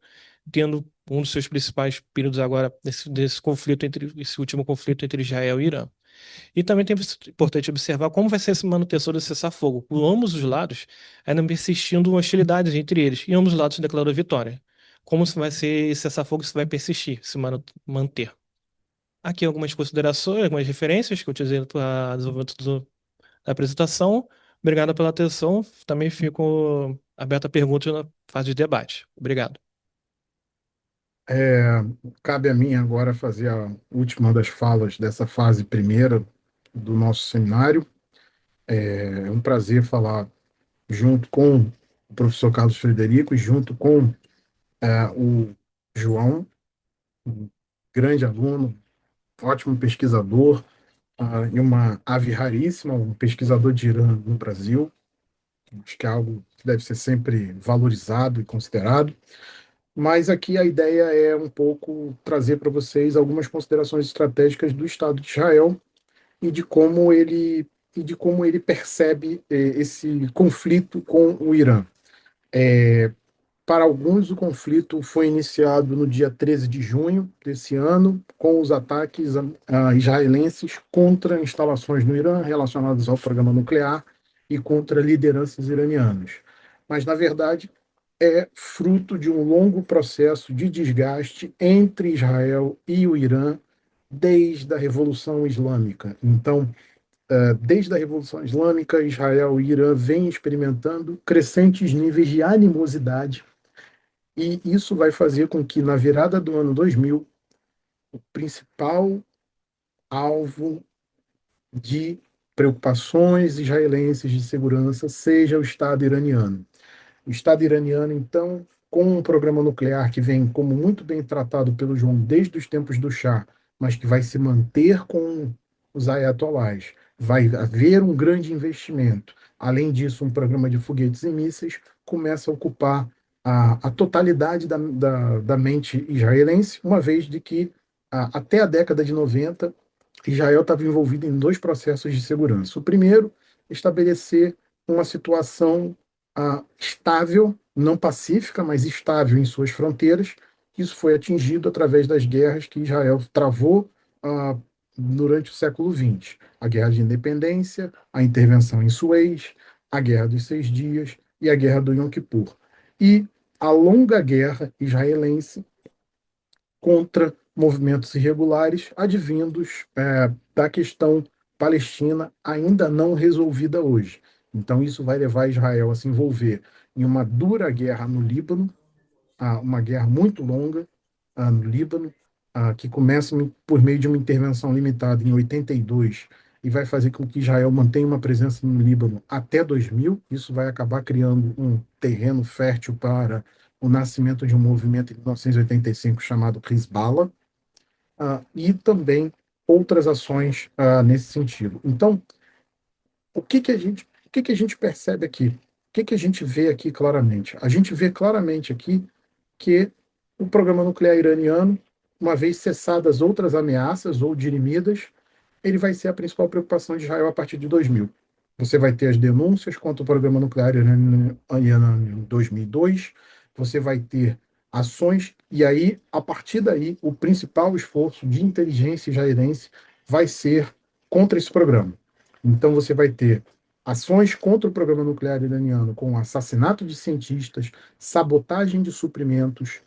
tendo um dos seus principais períodos agora desse conflito esse último conflito entre Israel e Irã. E também tem importante observar como vai ser essa manutenção desse cessar-fogo. Por ambos os lados, ainda persistindo hostilidades entre eles, e ambos os lados declarando vitória. Como vai ser esse cessar-fogo, se vai persistir, se manter. Aqui algumas considerações, algumas referências que eu utilizei para desenvolvimento da apresentação. Obrigado pela atenção. Também fico aberto a perguntas na fase de debate. Obrigado. Cabe a mim agora fazer a última das falas dessa fase primeira do nosso seminário. É um prazer falar junto com o professor Carlos Frederico e junto com o João, um grande aluno, ótimo pesquisador, e uma ave raríssima, um pesquisador de Irã no Brasil. Acho que é algo que deve ser sempre valorizado e considerado. Mas aqui a ideia é um pouco trazer para vocês algumas considerações estratégicas do Estado de Israel e de como ele e de como ele percebe esse conflito com o Irã. Para alguns, o conflito foi iniciado no dia 13 de junho desse ano, com os ataques israelenses contra instalações no Irã relacionadas ao programa nuclear e contra lideranças iranianas. Mas, na verdade, é fruto de um longo processo de desgaste entre Israel e o Irã desde a Revolução Islâmica. Então, desde a Revolução Islâmica, Israel e Irã vêm experimentando crescentes níveis de animosidade, e isso vai fazer com que, na virada do ano 2000, o principal alvo de preocupações israelenses de segurança seja o Estado iraniano. O Estado iraniano, então, com um programa nuclear que vem como muito bem tratado pelo João desde os tempos do Shah, mas que vai se manter com os ayatolás, vai haver um grande investimento. Além disso, um programa de foguetes e mísseis começa a ocupar a totalidade da mente israelense, uma vez de que até a década de 90, Israel estava envolvido em dois processos de segurança. O primeiro, estabelecer uma situação estável, não pacífica, mas estável em suas fronteiras. Isso foi atingido através das guerras que Israel travou durante o século XX. A Guerra de Independência, a intervenção em Suez, a Guerra dos Seis Dias e a Guerra do Yom Kippur. E a longa guerra israelense contra movimentos irregulares advindos da questão palestina ainda não resolvida hoje. Então, isso vai levar Israel a se envolver em uma dura guerra no Líbano, uma guerra muito longa no Líbano, que começa por meio de uma intervenção limitada em 82 e vai fazer com que Israel mantenha uma presença no Líbano até 2000. Isso vai acabar criando um terreno fértil para o nascimento de um movimento em 1985 chamado Hezbollah, e também outras ações nesse sentido. Então, o que a gente percebe aqui? O que a gente vê aqui claramente? A gente vê claramente aqui que o programa nuclear iraniano, uma vez cessadas outras ameaças ou dirimidas, ele vai ser a principal preocupação de Israel a partir de 2000. Você vai ter as denúncias contra o programa nuclear iraniano em 2002, você vai ter ações, e aí, a partir daí, o principal esforço de inteligência israelense vai ser contra esse programa. Então, você vai ter ações contra o programa nuclear iraniano, com assassinato de cientistas, sabotagem de suprimentos,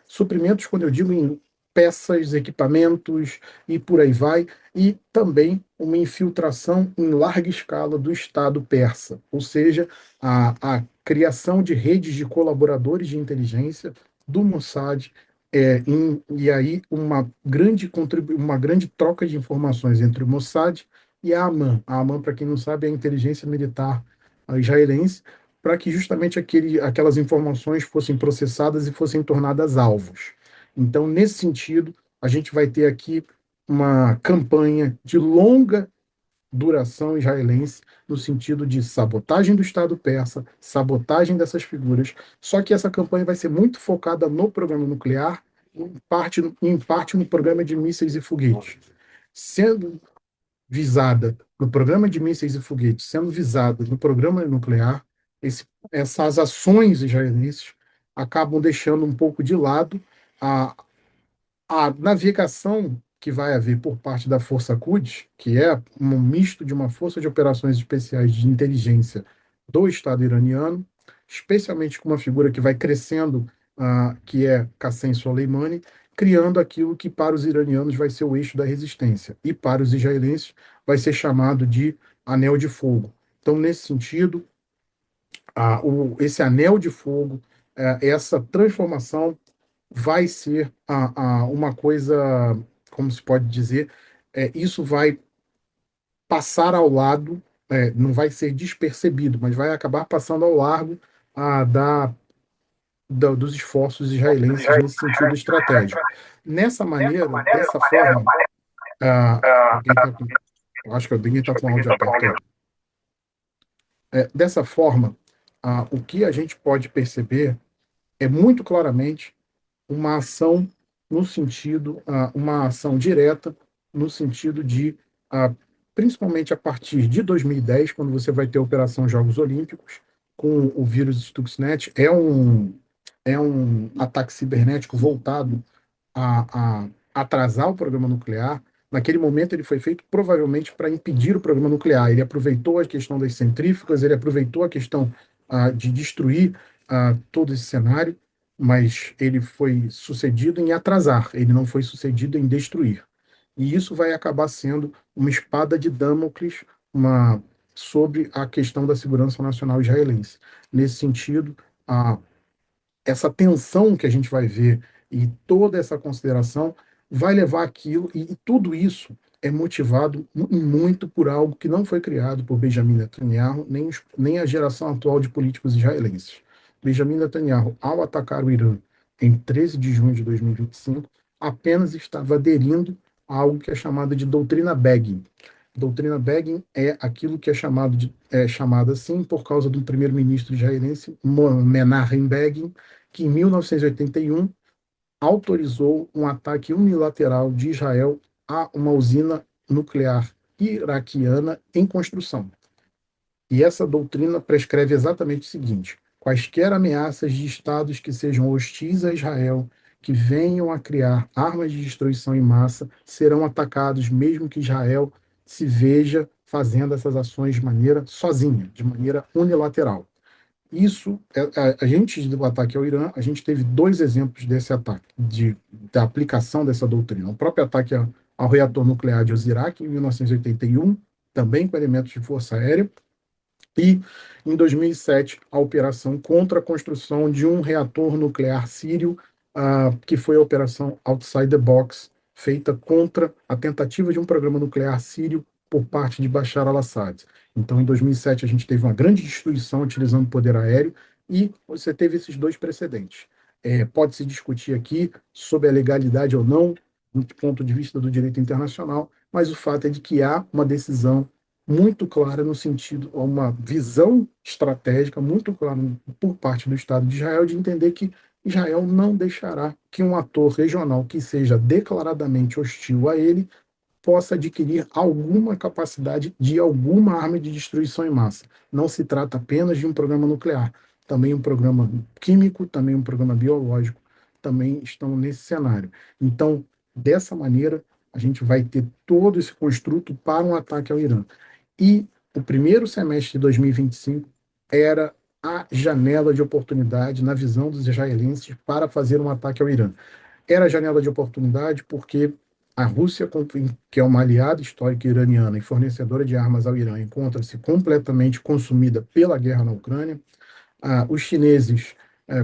suprimentos, quando eu digo em peças, equipamentos e por aí vai, e também uma infiltração em larga escala do Estado persa, ou seja, a criação de redes de colaboradores de inteligência do Mossad, e aí uma grande troca de informações entre o Mossad e a Aman. A Aman, para quem não sabe, é a inteligência militar israelense, para que justamente aquelas informações fossem processadas e fossem tornadas alvos. Então, nesse sentido, a gente vai ter aqui uma campanha de longa duração israelense, no sentido de sabotagem do Estado persa, sabotagem dessas figuras, só que essa campanha vai ser muito focada no programa nuclear, em parte no programa de mísseis e foguetes. Sendo visada no programa de mísseis e foguetes, sendo visada no programa nuclear, essas ações israelenses acabam deixando um pouco de lado a, a navegação que vai haver por parte da Força Quds, que é um misto de uma força de operações especiais de inteligência do Estado iraniano, especialmente com uma figura que vai crescendo, que é Qassem Soleimani, criando aquilo que para os iranianos vai ser o eixo da resistência, e para os israelenses vai ser chamado de Anel de Fogo. Então, nesse sentido, esse Anel de Fogo, essa transformação vai ser uma coisa, como se pode dizer, isso vai passar ao lado, não vai ser despercebido, mas vai acabar passando ao largo dos esforços israelenses nesse sentido estratégico. Dessa forma, eu acho que alguém está com o áudio aberto. Dessa forma, o que a gente pode perceber é muito claramente uma ação uma ação direta no sentido de principalmente a partir de 2010, quando você vai ter a Operação Jogos Olímpicos, com o vírus Stuxnet. É um ataque cibernético voltado a atrasar o programa nuclear. Naquele momento, ele foi feito provavelmente para impedir o programa nuclear. Ele aproveitou a questão das centrífugas, ele aproveitou a questão de destruir todo esse cenário, mas ele foi sucedido em atrasar, ele não foi sucedido em destruir. E isso vai acabar sendo uma espada de Damocles sobre a questão da segurança nacional israelense. Nesse sentido, a essa tensão que a gente vai ver e toda essa consideração vai levar aquilo, e tudo isso é motivado muito por algo que não foi criado por Benjamin Netanyahu, nem a geração atual de políticos israelenses. Benjamin Netanyahu, ao atacar o Irã em 13 de junho de 2025, apenas estava aderindo a algo que é chamado de doutrina Begin. Doutrina Begin é aquilo que é chamado assim por causa do primeiro-ministro israelense Menachem Begin, que em 1981 autorizou um ataque unilateral de Israel a uma usina nuclear iraquiana em construção. E essa doutrina prescreve exatamente o seguinte: quaisquer ameaças de estados que sejam hostis a Israel, que venham a criar armas de destruição em massa, serão atacados, mesmo que Israel se veja fazendo essas ações de maneira sozinha, de maneira unilateral. Isso, antes do ataque ao Irã, a gente teve dois exemplos desse ataque, da aplicação dessa doutrina. O próprio ataque ao reator nuclear de Osirak, em 1981, também com elementos de força aérea, e, em 2007, a operação contra a construção de um reator nuclear sírio, que foi a operação Outside the Box, feita contra a tentativa de um programa nuclear sírio por parte de Bashar al-Assad. Então, em 2007, a gente teve uma grande destruição utilizando poder aéreo, e você teve esses dois precedentes. Pode-se discutir aqui sobre a legalidade ou não, do ponto de vista do direito internacional, mas o fato é de que há uma decisão muito clara no sentido, uma visão estratégica muito clara por parte do Estado de Israel de entender que Israel não deixará que um ator regional que seja declaradamente hostil a ele possa adquirir alguma capacidade de alguma arma de destruição em massa. Não se trata apenas de um programa nuclear, também um programa químico, também um programa biológico, também estão nesse cenário. Então, dessa maneira, a gente vai ter todo esse construto para um ataque ao Irã. E o primeiro semestre de 2025 era a janela de oportunidade, na visão dos israelenses, para fazer um ataque ao Irã. Era a janela de oportunidade porque a Rússia, que é uma aliada histórica iraniana e fornecedora de armas ao Irã, encontra-se completamente consumida pela guerra na Ucrânia. Os chineses,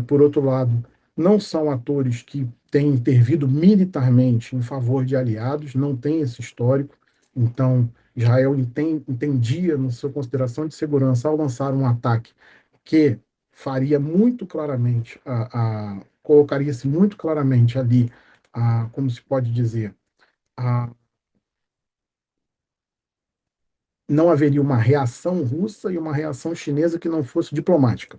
por outro lado, não são atores que têm intervido militarmente em favor de aliados, não tem esse histórico. Então, Israel entendia, na sua consideração de segurança, ao lançar um ataque que faria muito claramente, colocaria-se muito claramente ali, como se pode dizer, não haveria uma reação russa e uma reação chinesa que não fosse diplomática.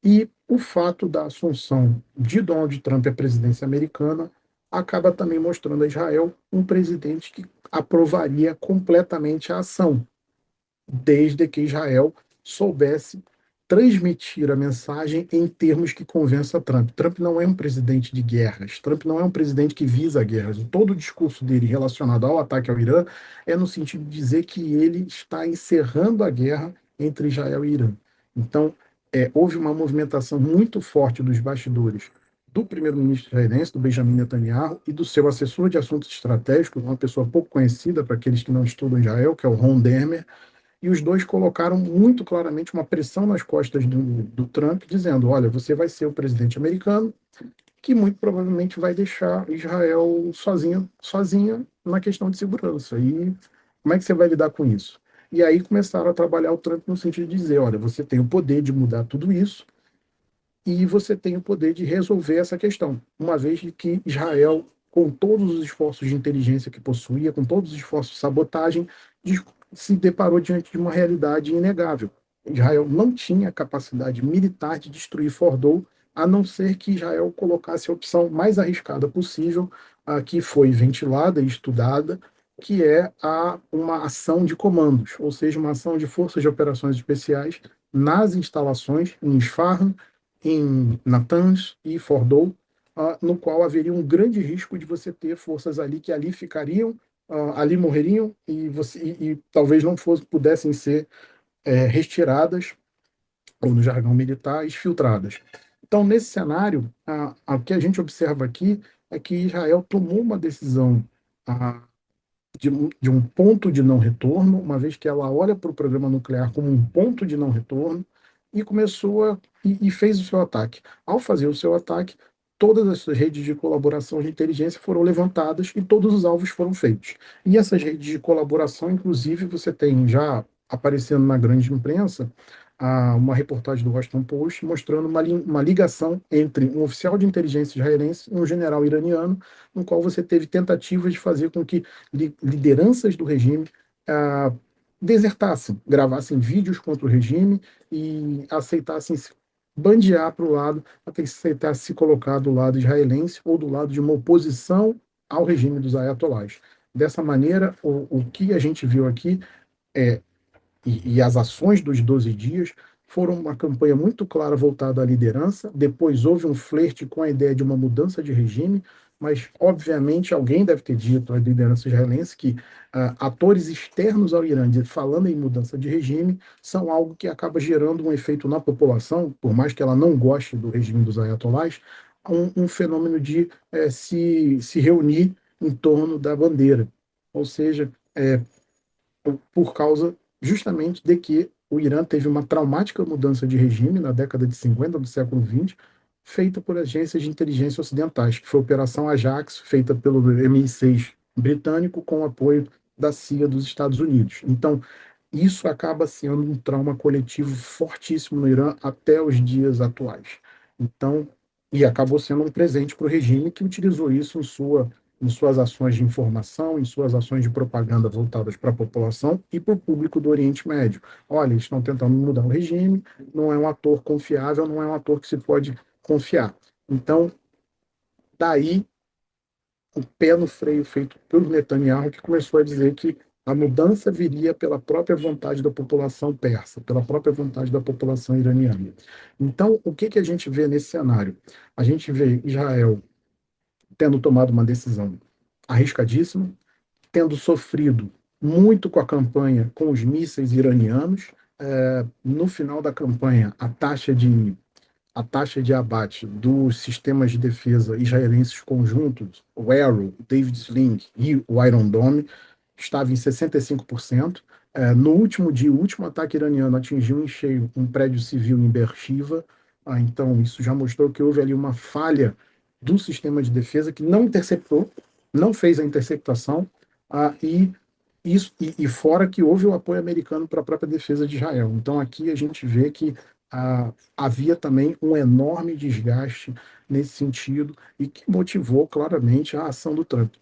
E o fato da assunção de Donald Trump à presidência americana acaba também mostrando a Israel um presidente que aprovaria completamente a ação, desde que Israel soubesse transmitir a mensagem em termos que convença Trump. Trump não é um presidente de guerras, Trump não é um presidente que visa guerras. Todo o discurso dele relacionado ao ataque ao Irã é no sentido de dizer que ele está encerrando a guerra entre Israel e Irã. Então, houve uma movimentação muito forte dos bastidores do primeiro-ministro israelense, do Benjamin Netanyahu, e do seu assessor de assuntos estratégicos, uma pessoa pouco conhecida para aqueles que não estudam Israel, que é o Ron Dermer, e os dois colocaram muito claramente uma pressão nas costas do Trump, dizendo: olha, você vai ser o presidente americano, que muito provavelmente vai deixar Israel sozinha na questão de segurança. E como é que você vai lidar com isso? E aí começaram a trabalhar o Trump no sentido de dizer: olha, você tem o poder de mudar tudo isso, e você tem o poder de resolver essa questão, uma vez que Israel, com todos os esforços de inteligência que possuía, com todos os esforços de sabotagem, se deparou diante de uma realidade inegável. Israel não tinha capacidade militar de destruir Fordow, a não ser que Israel colocasse a opção mais arriscada possível, que foi ventilada e estudada, que é uma ação de comandos, ou seja, uma ação de forças de operações especiais nas instalações em Isfahan, em Natanz e Fordow, no qual haveria um grande risco de você ter forças ali que ali ficariam, ali morreriam e talvez não pudessem ser retiradas, ou no jargão militar, exfiltradas. Então, nesse cenário, o que a gente observa aqui é que Israel tomou uma decisão de um ponto de não retorno, uma vez que ela olha para o programa nuclear como um ponto de não retorno, e e fez o seu ataque. Ao fazer o seu ataque, todas as redes de colaboração de inteligência foram levantadas e todos os alvos foram feitos. E essas redes de colaboração, inclusive, você tem já aparecendo na grande imprensa uma reportagem do Washington Post mostrando uma ligação entre um oficial de inteligência israelense e um general iraniano, no qual você teve tentativas de fazer com que lideranças do regime desertassem, gravassem vídeos contra o regime e aceitassem se bandear para o lado, até aceitar se colocar do lado israelense ou do lado de uma oposição ao regime dos ayatolás. Dessa maneira, o que a gente viu aqui é e as ações dos 12 dias foram uma campanha muito clara voltada à liderança. Depois houve um flerte com a ideia de uma mudança de regime, mas, obviamente, alguém deve ter dito à liderança israelense que atores externos ao Irã, falando em mudança de regime, são algo que acaba gerando um efeito na população, por mais que ela não goste do regime dos ayatolás, um fenômeno de se reunir em torno da bandeira. Ou seja, por causa justamente de que o Irã teve uma traumática mudança de regime na década de 50 do século XX, feita por agências de inteligência ocidentais, que foi a Operação Ajax, feita pelo MI6 britânico com o apoio da CIA dos Estados Unidos. Então, isso acaba sendo um trauma coletivo fortíssimo no Irã até os dias atuais. Então, e acabou sendo um presente para o regime que utilizou isso em suas ações de informação, em suas ações de propaganda voltadas para a população e para o público do Oriente Médio. Olha, eles estão tentando mudar o regime, não é um ator confiável, não é um ator que se pode confiar. Então, daí o pé no freio feito pelo Netanyahu, que começou a dizer que a mudança viria pela própria vontade da população persa, pela própria vontade da população iraniana. Então, o que a gente vê nesse cenário? A gente vê Israel tendo tomado uma decisão arriscadíssima, tendo sofrido muito com a campanha com os mísseis iranianos. No final da campanha, a taxa de abate dos sistemas de defesa israelenses conjuntos, o Arrow, o David Sling e o Iron Dome, estava em 65%. No último dia, o último ataque iraniano atingiu em cheio um prédio civil em Beersheba. Então, isso já mostrou que houve ali uma falha do sistema de defesa que não interceptou, não fez a interceptação, e fora que houve o apoio americano para a própria defesa de Israel. Então, aqui a gente vê que havia também um enorme desgaste nesse sentido e que motivou claramente a ação do Trump.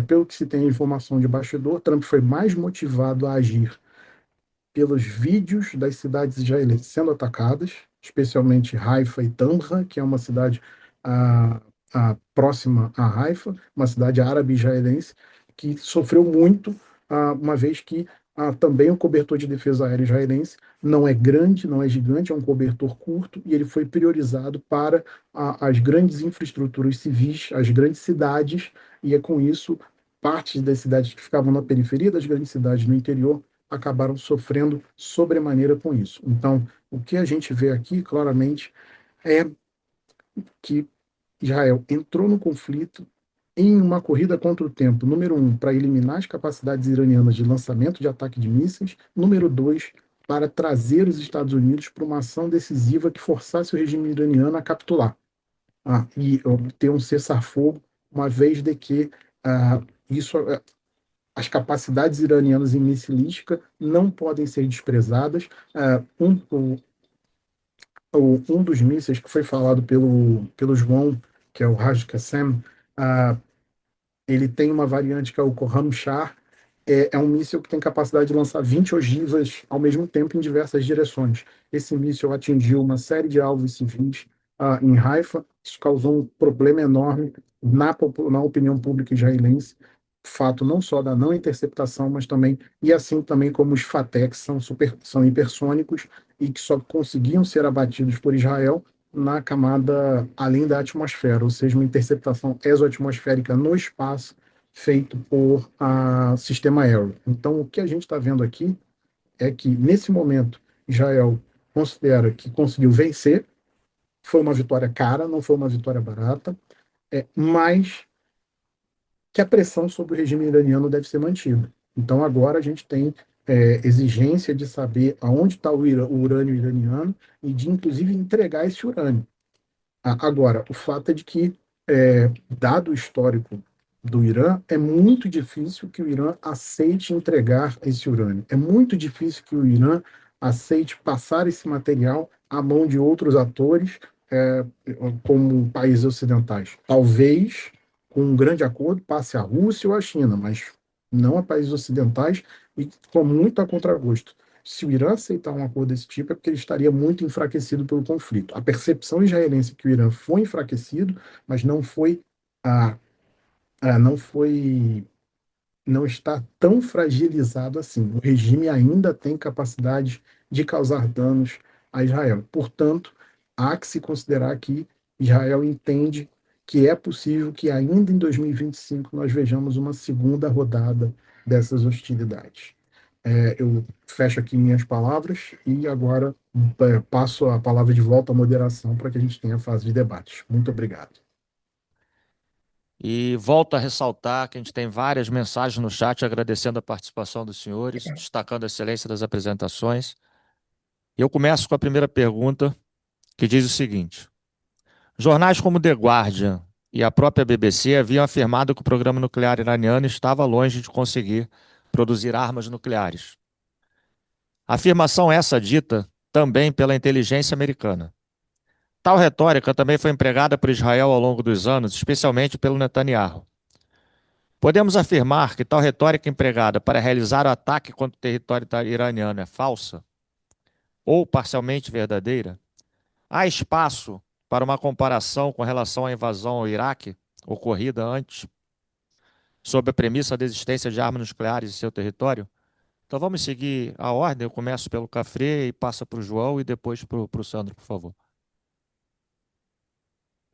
Pelo que se tem informação de bastidor, Trump foi mais motivado a agir pelos vídeos das cidades israelenses sendo atacadas, especialmente Haifa e Tamra, que é uma cidade próxima a Haifa, uma cidade árabe israelense, que sofreu muito, uma vez que também o cobertor de defesa aérea israelense não é grande, não é gigante, é um cobertor curto, e ele foi priorizado para as grandes infraestruturas civis, as grandes cidades, e é com isso, partes das cidades que ficavam na periferia das grandes cidades no interior acabaram sofrendo sobremaneira com isso. Então, o que a gente vê aqui, claramente, é que Israel entrou no conflito em uma corrida contra o tempo, número um, para eliminar as capacidades iranianas de lançamento de ataque de mísseis, número dois, para trazer os Estados Unidos para uma ação decisiva que forçasse o regime iraniano a capitular e obter um cessar-fogo, uma vez de que isso as capacidades iranianas em missilística não podem ser desprezadas. Um dos mísseis que foi falado pelo João, que é o Raj Qassem, ele tem uma variante que é o Khorram Shah. É um míssil que tem capacidade de lançar 20 ogivas ao mesmo tempo em diversas direções. Esse míssil atingiu uma série de alvos civis em Haifa. Isso causou um problema enorme na opinião pública israelense. fato não só da não interceptação, mas também, e assim também como os FATECs são hipersônicos e que só conseguiam ser abatidos por Israel na camada além da atmosfera, ou seja, uma interceptação exoatmosférica no espaço feito por sistema aéreo. Então, o que a gente está vendo aqui é que, nesse momento, Israel considera que conseguiu vencer, foi uma vitória cara, não foi uma vitória barata, mas que a pressão sobre o regime iraniano deve ser mantida. Então, agora a gente tem exigência de saber aonde está o urânio iraniano e de, inclusive, entregar esse urânio. Agora, o fato é de que, dado o histórico do Irã, é muito difícil que o Irã aceite entregar esse urânio. É muito difícil que o Irã aceite passar esse material à mão de outros atores, é, como países ocidentais. Talvez, com um grande acordo, passe a Rússia ou a China, mas não a países ocidentais e com muito a contragosto. Se o Irã aceitar um acordo desse tipo, é porque ele estaria muito enfraquecido pelo conflito. A percepção israelense é que o Irã foi enfraquecido, mas ah, não foi, não está tão fragilizado assim. O regime ainda tem capacidade de causar danos a Israel. Portanto, há que se considerar que Israel entende que é possível que ainda em 2025 nós vejamos uma segunda rodada dessas hostilidades. Eu fecho aqui minhas palavras e agora passo a palavra de volta à moderação para que a gente tenha a fase de debates. Muito obrigado. E volto a ressaltar que a gente tem várias mensagens no chat agradecendo a participação dos senhores, destacando a excelência das apresentações. E eu começo com a primeira pergunta, que diz o seguinte: jornais como The Guardian e a própria BBC haviam afirmado que o programa nuclear iraniano estava longe de conseguir produzir armas nucleares. Afirmação essa dita também pela inteligência americana. Tal retórica também foi empregada por Israel ao longo dos anos, especialmente pelo Netanyahu. Podemos afirmar que tal retórica empregada para realizar o ataque contra o território iraniano é falsa ou parcialmente verdadeira? Há espaço para uma comparação com relação à invasão ao Iraque, ocorrida antes, sob a premissa da existência de armas nucleares em seu território? Então vamos seguir a ordem. Eu começo pelo Cafré e passo para o João e depois para o Sandro, por favor.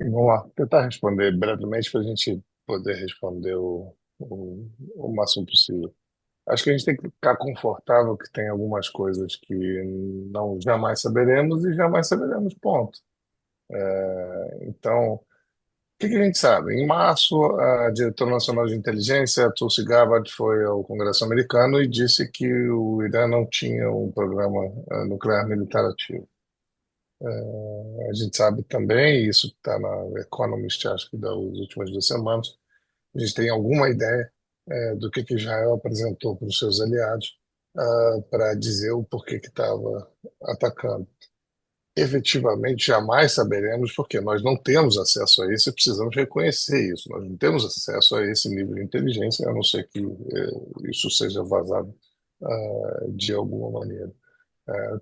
Vamos lá, tentar responder brevemente para a gente poder responder o máximo possível. Acho que a gente tem que ficar confortável que tem algumas coisas que não jamais saberemos e jamais saberemos, ponto. Então, o que que a gente sabe? Em março, a diretora nacional de inteligência, Tulsi Gabbard, foi ao Congresso americano e disse que o Irã não tinha um programa nuclear militar ativo. A gente sabe também, e isso está na Economist, acho que das últimas 2 semanas, a gente tem alguma ideia do que Israel apresentou para os seus aliados para dizer o porquê que estava atacando. Efetivamente, jamais saberemos, porque nós não temos acesso a isso e precisamos reconhecer isso. Nós não temos acesso a esse nível de inteligência, a não ser que isso seja vazado de alguma maneira.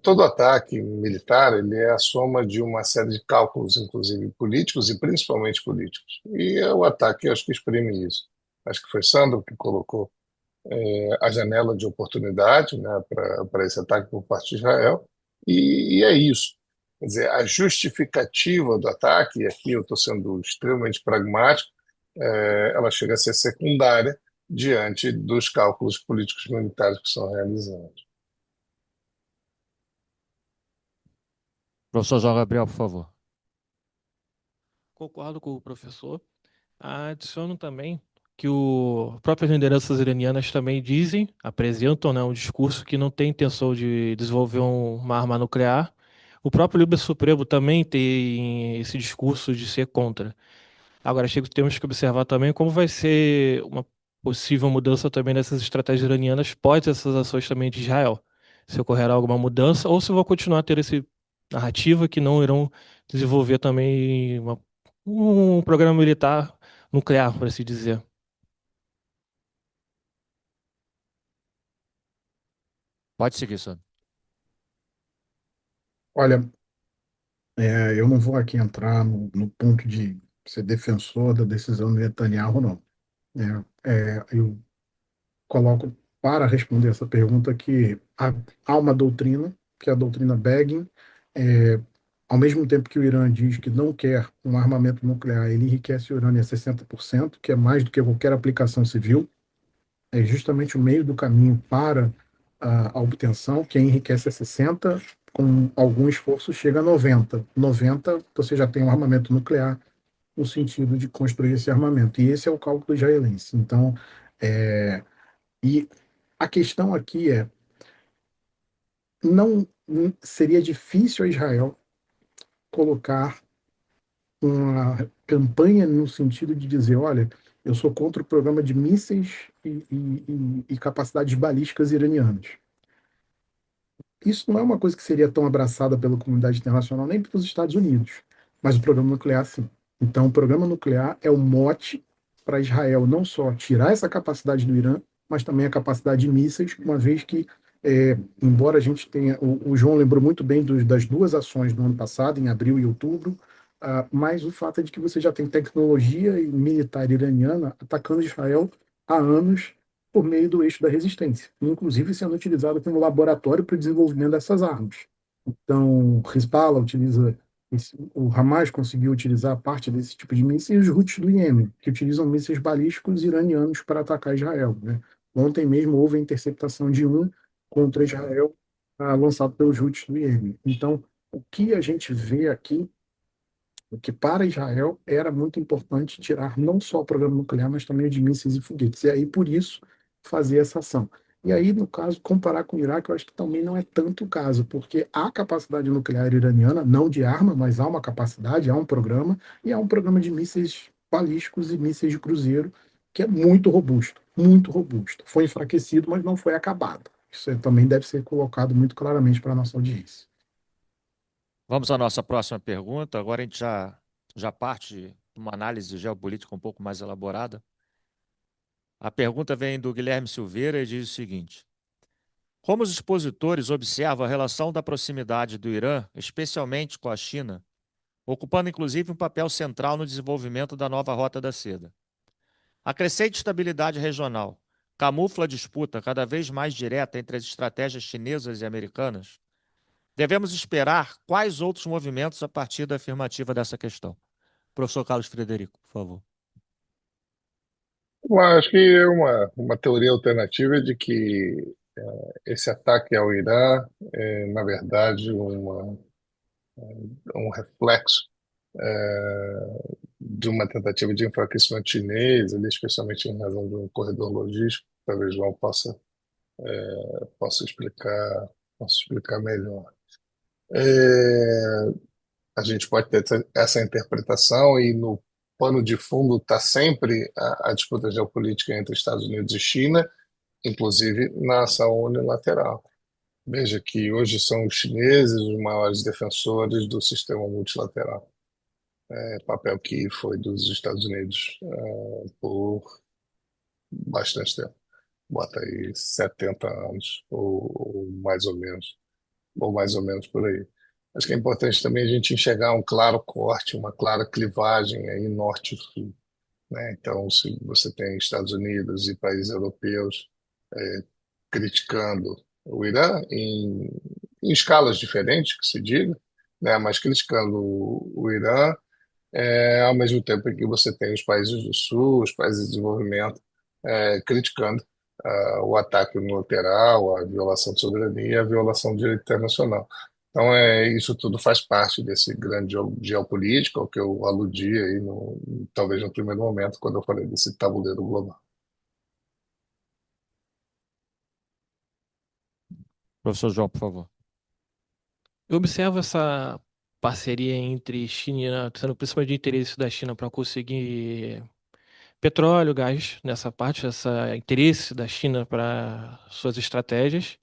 Todo ataque militar ele é a soma de uma série de cálculos, inclusive políticos e principalmente políticos. E o ataque, acho que exprime isso. Acho que foi Sandro que colocou a janela de oportunidade, né, para esse ataque por parte de Israel, e é isso. Quer dizer, a justificativa do ataque, e aqui eu estou sendo extremamente pragmático, ela chega a ser secundária diante dos cálculos políticos militares que são realizados. Professor João Gabriel, por favor. Concordo com o professor. Adiciono também que o próprias lideranças iranianas também dizem, apresentam, né, um discurso que não tem intenção de desenvolver uma arma nuclear. O próprio Líder Supremo também tem esse discurso de ser contra. Agora, chego, temos que observar também como vai ser uma possível mudança também dessas estratégias iranianas pós essas ações também de Israel. Se ocorrerá alguma mudança ou se vão continuar a ter essa narrativa que não irão desenvolver também um programa militar nuclear, por assim dizer. Pode seguir, Sandro. Olha, eu não vou aqui entrar no ponto de ser defensor da decisão do Netanyahu, não. Eu coloco para responder essa pergunta que há uma doutrina, que é a doutrina Begin. É, Ao mesmo tempo que o Irã diz que não quer um armamento nuclear, ele enriquece o urânio a 60%, que é mais do que qualquer aplicação civil. É justamente o meio do caminho para a obtenção, que enriquece a 60%, com algum esforço chega a 90%. 90% você já tem um armamento nuclear, no sentido de construir esse armamento. E esse é o cálculo israelense. Então, é, e a questão aqui é, não seria difícil a Israel colocar uma campanha no sentido de dizer, olha, eu sou contra o programa de mísseis e capacidades balísticas iranianas. Isso não é uma coisa que seria tão abraçada pela comunidade internacional, nem pelos Estados Unidos, mas o programa nuclear, sim. Então, o programa nuclear é o mote para Israel não só tirar essa capacidade do Irã, mas também a capacidade de mísseis, uma vez que, embora a gente tenha. O João lembrou muito bem das duas ações do ano passado, em abril e outubro, mas o fato é de que você já tem tecnologia militar iraniana atacando Israel há anos por meio do eixo da resistência, inclusive sendo utilizado como laboratório para o desenvolvimento dessas armas. Então, Hezbollah utiliza, o Hamas conseguiu utilizar parte desse tipo de mísseis, e os Houthis do Iêmen, que utilizam mísseis balísticos iranianos para atacar Israel, né? Ontem mesmo houve a interceptação de um contra Israel, lançado pelos Houthis do Iêmen. Então, o que a gente vê aqui que para Israel era muito importante tirar não só o programa nuclear, mas também o de mísseis e foguetes. E aí, por isso, fazer essa ação. E aí, no caso, comparar com o Iraque, eu acho que também não é tanto o caso, porque há capacidade nuclear iraniana, não de arma, mas há uma capacidade, há um programa, e há um programa de mísseis balísticos e mísseis de cruzeiro, que é muito robusto, muito robusto. Foi enfraquecido, mas não foi acabado. Isso também deve ser colocado muito claramente para a nossa audiência. Vamos à nossa próxima pergunta. Agora a gente já parte de uma análise geopolítica um pouco mais elaborada. A pergunta vem do Guilherme Silveira e diz o seguinte: como os expositores observam a relação da proximidade do Irã, especialmente com a China, ocupando inclusive um papel central no desenvolvimento da nova Rota da Seda? A crescente estabilidade regional camufla a disputa cada vez mais direta entre as estratégias chinesas e americanas? Devemos esperar quais outros movimentos a partir da afirmativa dessa questão? Professor Carlos Frederico, por favor. Eu acho que é uma teoria alternativa de que esse ataque ao Irã é, na verdade, um reflexo de uma tentativa de enfraquecimento chinês, ali, especialmente em razão de um corredor logístico. Talvez João possa explicar melhor. É, a gente pode ter essa interpretação e no pano de fundo está sempre a disputa geopolítica entre Estados Unidos e China, inclusive na ação unilateral. Veja que hoje são os chineses os maiores defensores do sistema multilateral, papel que foi dos Estados Unidos por bastante tempo. Bota aí 70 anos, ou mais ou menos por aí. Acho que é importante também a gente enxergar um claro corte, uma clara clivagem aí norte e sul, né? Então, se você tem Estados Unidos e países europeus criticando o Irã em escalas diferentes, que se diga, né? Mas criticando o Irã, ao mesmo tempo em que você tem os países do Sul, os países de desenvolvimento, criticando o ataque unilateral, a violação de soberania, a violação do direito internacional. Então, isso tudo faz parte desse grande jogo geopolítico, ao que eu aludi aí, talvez no primeiro momento, quando eu falei desse tabuleiro global. Professor João, por favor. Eu observo essa parceria entre China e Irã, sendo principalmente de interesse da China para conseguir petróleo, gás nessa parte, esse interesse da China para suas estratégias,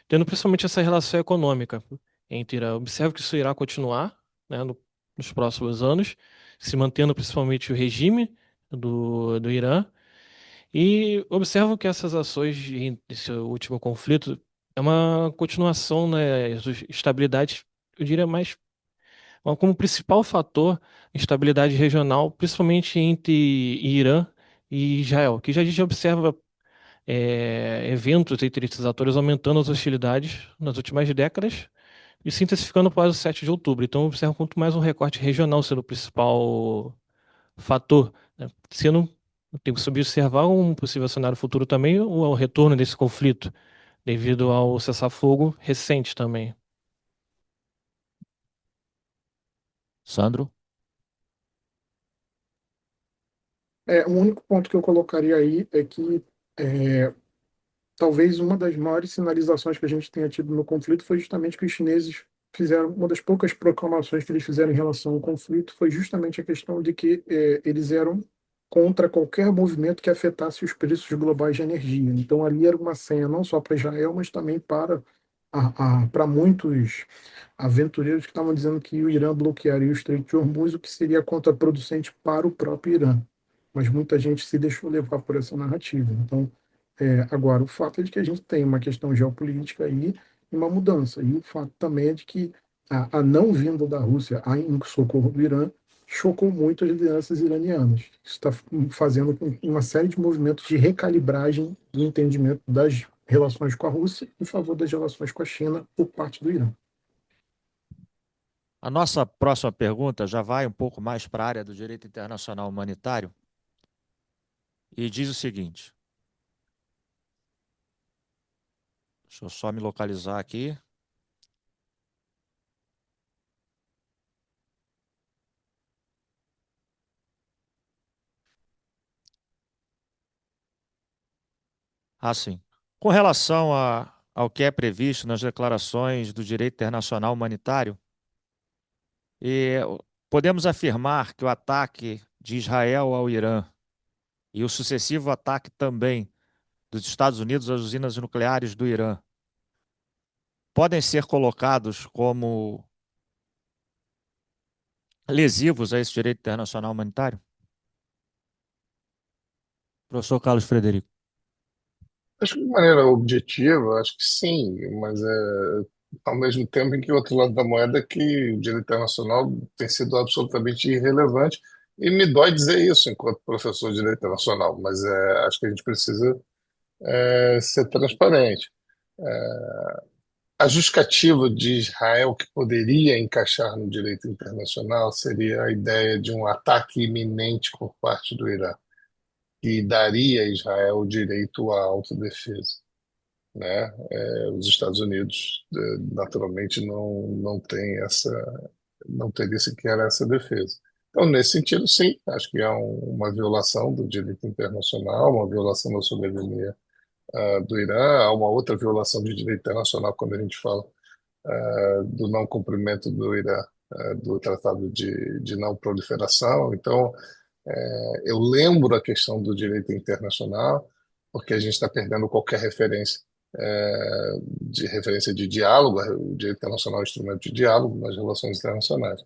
tendo principalmente essa relação econômica entre Irã. Observo que isso irá continuar, né, nos próximos anos, se mantendo principalmente o regime do Irã. E observo que essas ações, esse último conflito, é uma continuação, né, de estabilidade, eu diria mais como principal fator, instabilidade regional, principalmente entre Irã e Israel, que já a gente observa eventos entre esses atores aumentando as hostilidades nas últimas décadas e se intensificando após o 7 de outubro. Então, observa quanto mais um recorte regional sendo o principal fator, né? Sendo, tem que se observar um possível cenário futuro também, o retorno desse conflito, devido ao cessar-fogo recente também. Sandro? O único ponto que eu colocaria aí é que é, talvez uma das maiores sinalizações que a gente tenha tido no conflito foi justamente que os chineses fizeram, uma das poucas proclamações que eles fizeram em relação ao conflito foi justamente a questão de que eles eram contra qualquer movimento que afetasse os preços globais de energia. Então ali era uma senha não só para Israel, mas também para muitos aventureiros que estavam dizendo que o Irã bloquearia o Estreito de Hormuz, o que seria contraproducente para o próprio Irã. Mas muita gente se deixou levar por essa narrativa. Então, agora, o fato é de que a gente tem uma questão geopolítica aí e uma mudança. E o fato também é de que a não vinda da Rússia em socorro do Irã chocou muito as lideranças iranianas. Isso está fazendo com uma série de movimentos de recalibragem do entendimento das relações com a Rússia em favor das relações com a China por parte do Irã. A nossa próxima pergunta já vai um pouco mais para a área do direito internacional humanitário e diz o seguinte: deixa eu só me localizar aqui. Sim. Com relação ao que é previsto nas declarações do direito internacional humanitário, e podemos afirmar que o ataque de Israel ao Irã e o sucessivo ataque também dos Estados Unidos às usinas nucleares do Irã podem ser colocados como lesivos a esse direito internacional humanitário? Professor Carlos Frederico. Acho que de maneira objetiva, acho que sim, mas ao mesmo tempo em que o outro lado da moeda é que o direito internacional tem sido absolutamente irrelevante, e me dói dizer isso enquanto professor de direito internacional, mas acho que a gente precisa ser transparente. A justificativa de Israel que poderia encaixar no direito internacional seria a ideia de um ataque iminente por parte do Irã, que daria a Israel o direito à autodefesa, né? Os Estados Unidos, naturalmente, não tem não teria sequer essa defesa. Então, nesse sentido, sim, acho que há uma violação do direito internacional, uma violação da soberania do Irã, há uma outra violação de direito internacional quando a gente fala do não cumprimento do Irã do Tratado de Não Proliferação. Então, eu lembro a questão do direito internacional, porque a gente está perdendo qualquer referência de diálogo. O direito internacional é um instrumento de diálogo nas relações internacionais.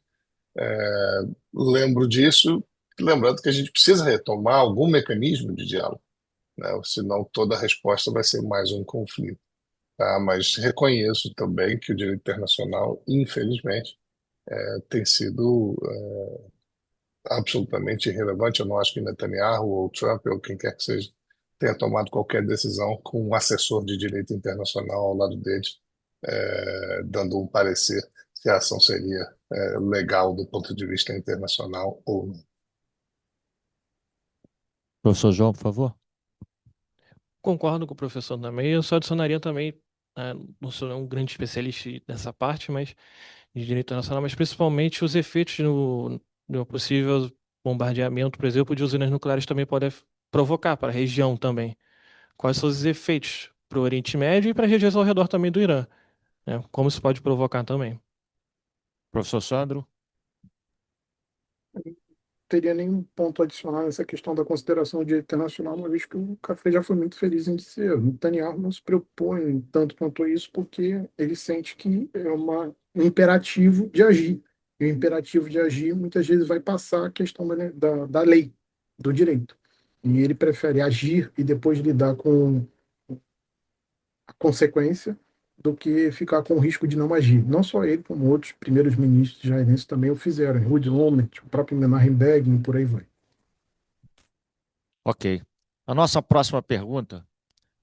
Lembro disso, lembrando que a gente precisa retomar algum mecanismo de diálogo, né? Senão toda a resposta vai ser mais um conflito. Tá? Mas reconheço também que o direito internacional, infelizmente, tem sido absolutamente irrelevante. Eu não acho que Netanyahu ou Trump ou quem quer que seja tenha tomado qualquer decisão com um assessor de direito internacional ao lado deles, dando um parecer se a ação seria legal do ponto de vista internacional ou não. Professor João, por favor. Concordo com o professor também. Eu só adicionaria também, não sou um grande especialista nessa parte, mas de direito internacional, mas principalmente os efeitos no possível bombardeamento, por exemplo, de usinas nucleares também podem provocar para a região também. Quais são os efeitos para o Oriente Médio e para as regiões ao redor também do Irã, né? Como isso pode provocar também. Professor Sandro. Teria nenhum ponto adicional nessa questão da consideração de direito internacional, uma vez que o Café já foi muito feliz em dizer. O Netanyahu não se preocupou em tanto quanto isso, porque ele sente que é um imperativo de agir. E o imperativo de agir muitas vezes vai passar a questão da lei, do direito. E ele prefere agir e depois lidar com a consequência do que ficar com o risco de não agir. Não só ele, como outros primeiros ministros israelenses também o fizeram. Ehud Olmert, o próprio Menachem Begin, por aí vai. Ok. A nossa próxima pergunta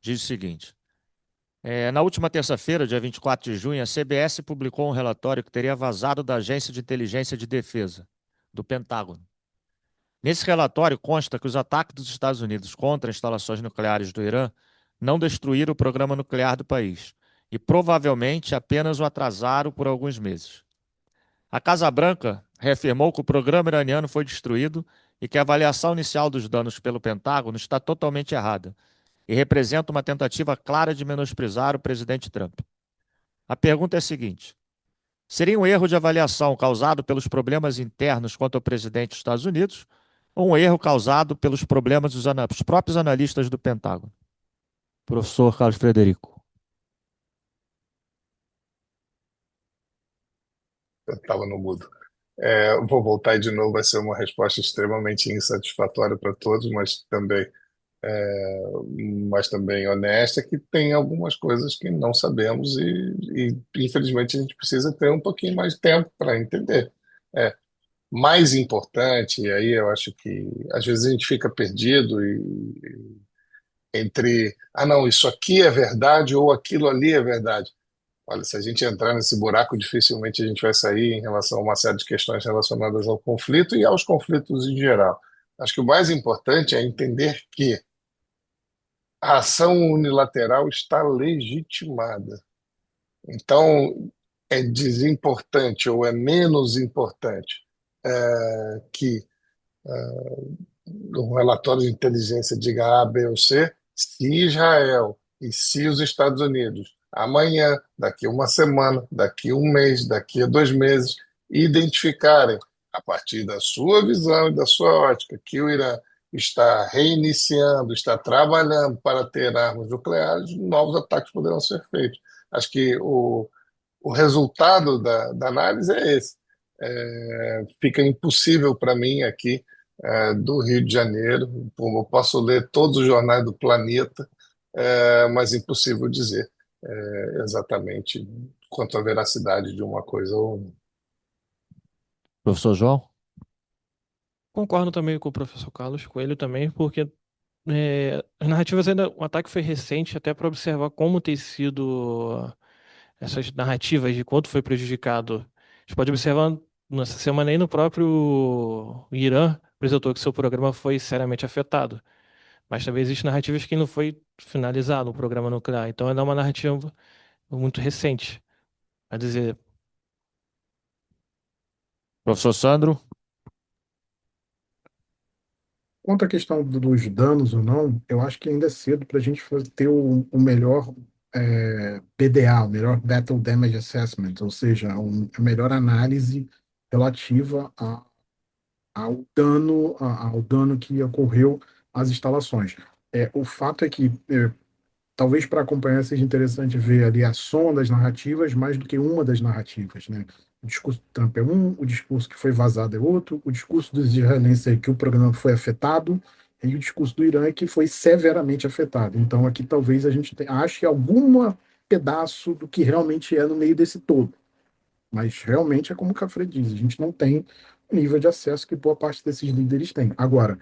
diz o seguinte: na última terça-feira, dia 24 de junho, a CBS publicou um relatório que teria vazado da Agência de Inteligência de Defesa, do Pentágono. Nesse relatório consta que os ataques dos Estados Unidos contra instalações nucleares do Irã não destruíram o programa nuclear do país e provavelmente apenas o atrasaram por alguns meses. A Casa Branca reafirmou que o programa iraniano foi destruído e que a avaliação inicial dos danos pelo Pentágono está totalmente errada e representa uma tentativa clara de menosprezar o presidente Trump. A pergunta é a seguinte: seria um erro de avaliação causado pelos problemas internos quanto ao presidente dos Estados Unidos ou um erro causado pelos problemas dos próprios analistas do Pentágono? Professor Carlos Frederico. Eu estava no mudo. Vou voltar de novo, vai ser uma resposta extremamente insatisfatória para todos, é, mas também honesta, que tem algumas coisas que não sabemos infelizmente a gente precisa ter um pouquinho mais de tempo para entender. É, mais importante, e aí eu acho que às vezes a gente fica perdido entre, ah não, isso aqui é verdade ou aquilo ali é verdade. Olha, se a gente entrar nesse buraco, dificilmente a gente vai sair em relação a uma série de questões relacionadas ao conflito e aos conflitos em geral. Acho que o mais importante é entender que a ação unilateral está legitimada. Então, é desimportante ou é menos importante que um relatório de inteligência diga A, B ou C, se Israel e se os Estados Unidos, amanhã, daqui a uma semana, daqui a um mês, daqui a 2 meses, identificarem, a partir da sua visão e da sua ótica, que o Irã está reiniciando, está trabalhando para ter armas nucleares, novos ataques poderão ser feitos. Acho que o resultado da análise é esse. Fica impossível para mim aqui do Rio de Janeiro. Eu posso ler todos os jornais do planeta, mas impossível dizer exatamente quanto à veracidade de uma coisa ou outra. Professor João? Concordo também com o professor Carlos Coelho também, porque as narrativas ainda, o ataque foi recente até para observar como tem sido essas narrativas de quanto foi prejudicado. A gente pode observar nessa semana aí no próprio Irã apresentou que seu programa foi seriamente afetado. Mas também existem narrativas que não foi finalizado o programa nuclear. Então ainda é uma narrativa muito recente. A dizer, Professor Sandro? Quanto à questão dos danos ou não, eu acho que ainda é cedo para a gente ter o melhor PDA, o melhor Battle Damage Assessment, ou seja, a melhor análise relativa ao dano que ocorreu às instalações. O fato é que talvez para acompanhar seja interessante ver ali a soma das narrativas mais do que uma das narrativas, né? O discurso do Trump é um, o discurso que foi vazado é outro, o discurso dos israelenses é que o programa foi afetado, e o discurso do Irã é que foi severamente afetado. Então aqui talvez a gente ache algum pedaço do que realmente é no meio desse todo. Mas realmente é como o Cafre diz, a gente não tem o nível de acesso que boa parte desses líderes tem. Agora,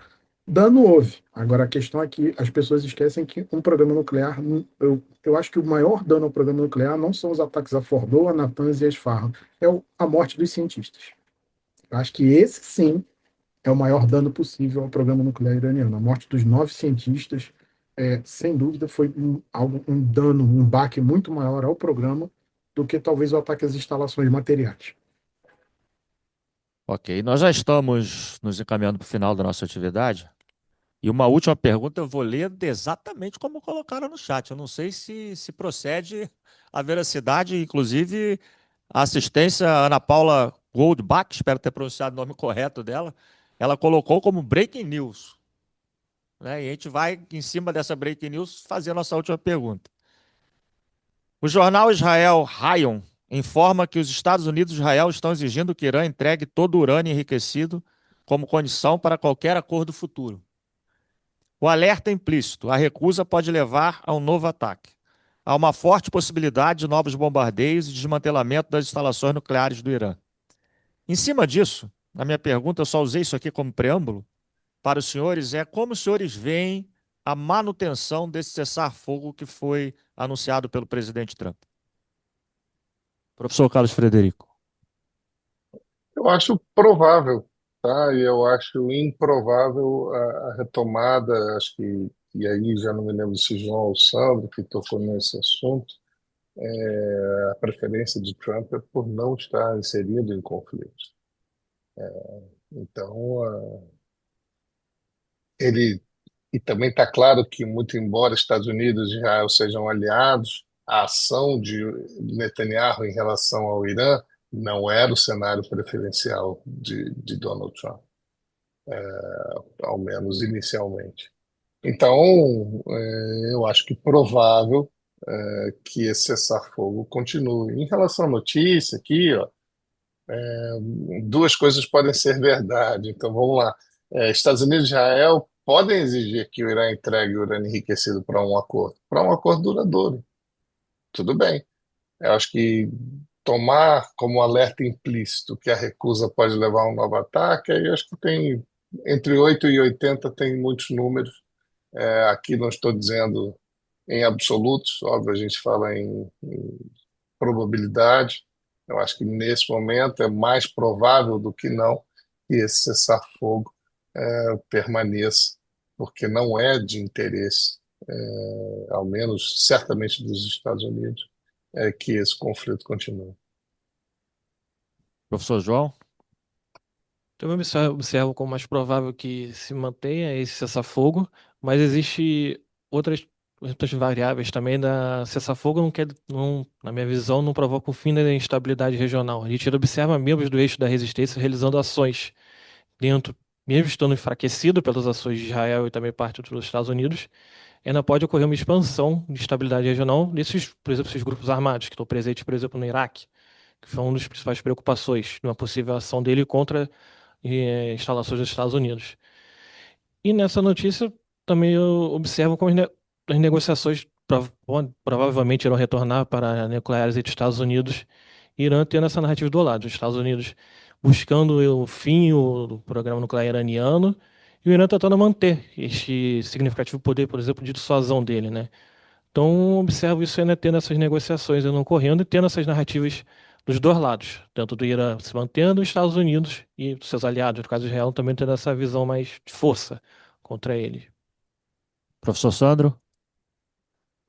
dano houve. Agora, a questão é que as pessoas esquecem que um programa nuclear, eu acho que o maior dano ao programa nuclear não são os ataques a Fordow, a Natanz e a Isfahan, a morte dos cientistas. Eu acho que esse, sim, é o maior dano possível ao programa nuclear iraniano. A morte dos 9 cientistas, sem dúvida, foi um dano, um baque muito maior ao programa do que talvez o ataque às instalações materiais. Ok, nós já estamos nos encaminhando para o final da nossa atividade. E uma última pergunta eu vou ler exatamente como colocaram no chat. Eu não sei se procede a veracidade, inclusive a assistência Ana Paula Goldbach, espero ter pronunciado o nome correto dela, ela colocou como breaking news. Né? E a gente vai, em cima dessa breaking news, fazer a nossa última pergunta. O jornal Israel Hayom informa que os Estados Unidos e Israel estão exigindo que Irã entregue todo o urânio enriquecido como condição para qualquer acordo futuro. O alerta é implícito: a recusa pode levar a um novo ataque. Há uma forte possibilidade de novos bombardeios e desmantelamento das instalações nucleares do Irã. Em cima disso, na minha pergunta, eu só usei isso aqui como preâmbulo, para os senhores é como os senhores veem a manutenção desse cessar-fogo que foi anunciado pelo presidente Trump. Professor Carlos Frederico. Eu acho provável, tá? E eu acho improvável a retomada, acho que, e aí já não me lembro se João ou Sandro que tocou nesse assunto, a preferência de Trump é por não estar inserido em conflitos. Então, ele e também está claro que, muito embora Estados Unidos e Israel sejam aliados, a ação de Netanyahu em relação ao Irã não era o cenário preferencial de Donald Trump, ao menos inicialmente. Então, eu acho que provável que esse cessar-fogo continue. Em relação à notícia aqui, ó, duas coisas podem ser verdade. Então, vamos lá. Estados Unidos e Israel podem exigir que o Irã entregue o urânio enriquecido para um acordo duradouro. Tudo bem. Eu acho que tomar como alerta implícito que a recusa pode levar a um novo ataque, aí eu acho que tem entre 8 e 80 tem muitos números. Aqui não estou dizendo em absolutos, óbvio, a gente fala em probabilidade. Eu acho que nesse momento é mais provável do que não que esse cessar-fogo permaneça, porque não é de interesse, ao menos certamente dos Estados Unidos, que esse conflito continue. Professor João. Então eu observo como mais provável que se mantenha esse cessar-fogo, mas existe outras variáveis também da cessar-fogo não, na minha visão, não provoca o fim da instabilidade regional. A gente observa membros do eixo da resistência realizando ações dentro, mesmo estando enfraquecido pelas ações de Israel e também parte dos Estados Unidos, ainda pode ocorrer uma expansão de estabilidade regional nesses, por exemplo, esses grupos armados que estão presentes, por exemplo, no Iraque, que foi uma das principais preocupações numa possível ação dele contra instalações dos Estados Unidos. E nessa notícia também eu observo como as negociações provavelmente irão retornar para nucleares entre Estados Unidos e Irã, tendo essa narrativa do lado. Os Estados Unidos buscando o fim do programa nuclear iraniano e o Irã tentando manter este significativo poder, por exemplo, de dissuasão dele, né? Então, observo isso ainda tendo essas negociações ainda ocorrendo e tendo essas narrativas dos dois lados, tanto do Irã se mantendo, os Estados Unidos e seus aliados, no caso de Israel, também tendo essa visão mais de força contra ele. Professor Sandro.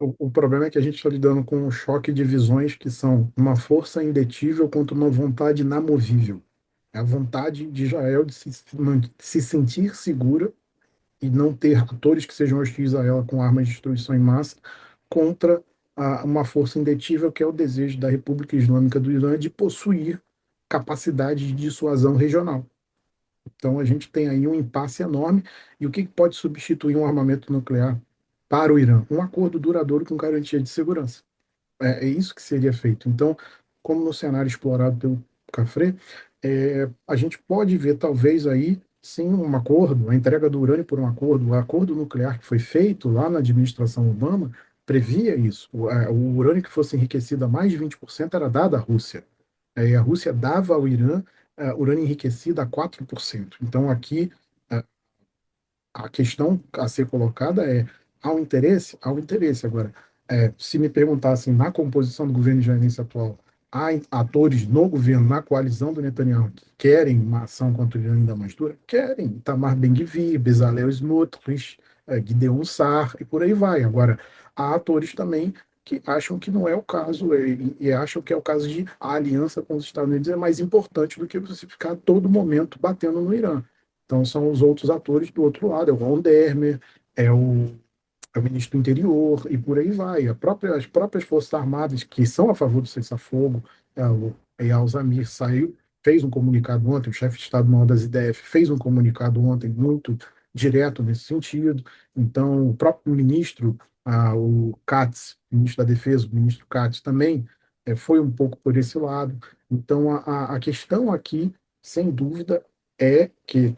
O problema é que a gente está lidando com um choque de visões que são uma força indetível contra uma vontade inamovível. É a vontade de Israel de se sentir segura e não ter atores que sejam hostis a ela com armas de destruição em massa contra uma força indetível que é o desejo da República Islâmica do Irã de possuir capacidade de dissuasão regional. Então a gente tem aí um impasse enorme. E o que pode substituir um armamento nuclear para o Irã? Um acordo duradouro com garantia de segurança. É isso que seria feito. Então, como no cenário explorado pelo Cafré, a gente pode ver talvez aí sim um acordo, a entrega do urânio por um acordo, o acordo nuclear que foi feito lá na administração Obama previa isso. O urânio que fosse enriquecido a mais de 20% era dado à Rússia. E a Rússia dava ao Irã urânio enriquecido a 4%. Então aqui a questão a ser colocada é: há um interesse? Há um interesse. Agora, se me perguntassem na composição do governo israelense atual, há atores no governo, na coalizão do Netanyahu, que querem uma ação contra o Irã ainda mais dura? Querem. Itamar Ben-Gvir, Bezalel Smotrich, Gideon Sa'ar e por aí vai. Agora, há atores também que acham que não é o caso e acham que é o caso de a aliança com os Estados Unidos é mais importante do que você ficar a todo momento batendo no Irã. Então, são os outros atores do outro lado, é o Ron Dermer, é o ministro do Interior, e por aí vai. As próprias Forças Armadas, que são a favor do cessar-fogo, o Eyal Zamir fez um comunicado ontem, o chefe de Estado-Maior das IDF fez um comunicado ontem muito direto nesse sentido. Então, o próprio ministro, o Katz, ministro da Defesa, o ministro Katz também foi um pouco por esse lado. Então, a questão aqui, sem dúvida, é que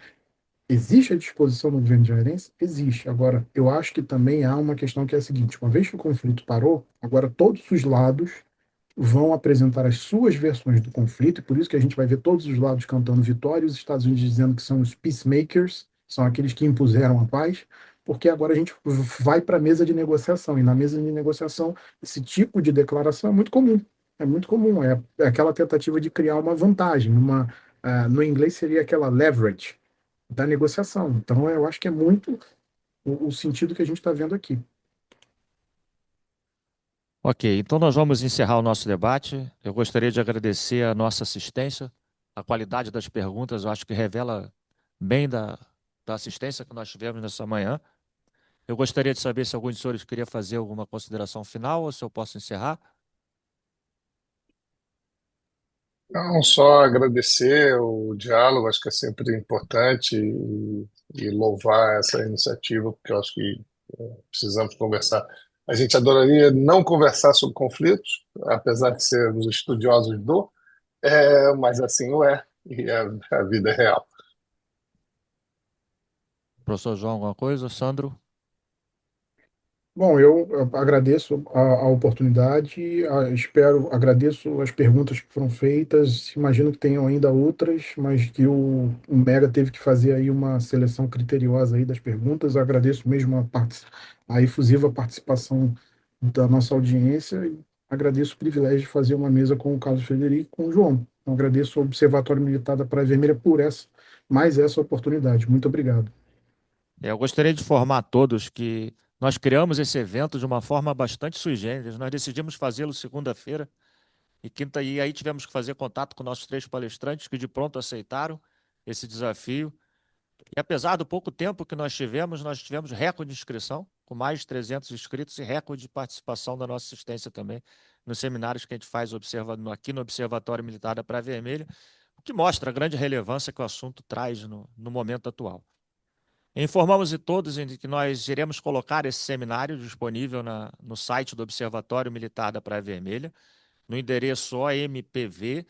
existe a disposição no governo israelense? Existe. Agora, eu acho que também há uma questão que é a seguinte: uma vez que o conflito parou, agora todos os lados vão apresentar as suas versões do conflito, e por isso que a gente vai ver todos os lados cantando vitória, e os Estados Unidos dizendo que são os peacemakers, são aqueles que impuseram a paz, porque agora a gente vai para a mesa de negociação, e na mesa de negociação esse tipo de declaração é muito comum. É muito comum, é aquela tentativa de criar uma vantagem, no inglês seria aquela leverage da negociação. Então, eu acho que é muito o sentido que a gente está vendo aqui. Ok, então nós vamos encerrar o nosso debate. Eu gostaria de agradecer a nossa assistência, a qualidade das perguntas, eu acho que revela bem da assistência que nós tivemos nessa manhã. Eu gostaria de saber se algum dos senhores queria fazer alguma consideração final ou se eu posso encerrar. Não só agradecer o diálogo, acho que é sempre importante, e louvar essa iniciativa, porque eu acho que precisamos conversar. A gente adoraria não conversar sobre conflitos, apesar de sermos estudiosos mas assim o é, e a vida é real. Professor João, alguma coisa? Sandro? Bom, eu agradeço a oportunidade, agradeço as perguntas que foram feitas. Imagino que tenham ainda outras, mas que o Mega teve que fazer aí uma seleção criteriosa aí das perguntas. Eu agradeço mesmo a efusiva participação da nossa audiência e agradeço o privilégio de fazer uma mesa com o Carlos Frederico e com o João. Então, agradeço ao Observatório Militar da Praia Vermelha por mais essa oportunidade. Muito obrigado. Eu gostaria de informar a todos que nós criamos esse evento de uma forma bastante sui generis. Nós decidimos fazê-lo segunda-feira e quinta, e aí tivemos que fazer contato com nossos 3 palestrantes que de pronto aceitaram esse desafio. E apesar do pouco tempo que nós tivemos recorde de inscrição, com mais de 300 inscritos e recorde de participação da nossa assistência também nos seminários que a gente faz aqui no Observatório Militar da Praia Vermelha, o que mostra a grande relevância que o assunto traz no momento atual. Informamos a todos em que nós iremos colocar esse seminário disponível no site do Observatório Militar da Praia Vermelha, no endereço ompv.ecm.eb.mil.br.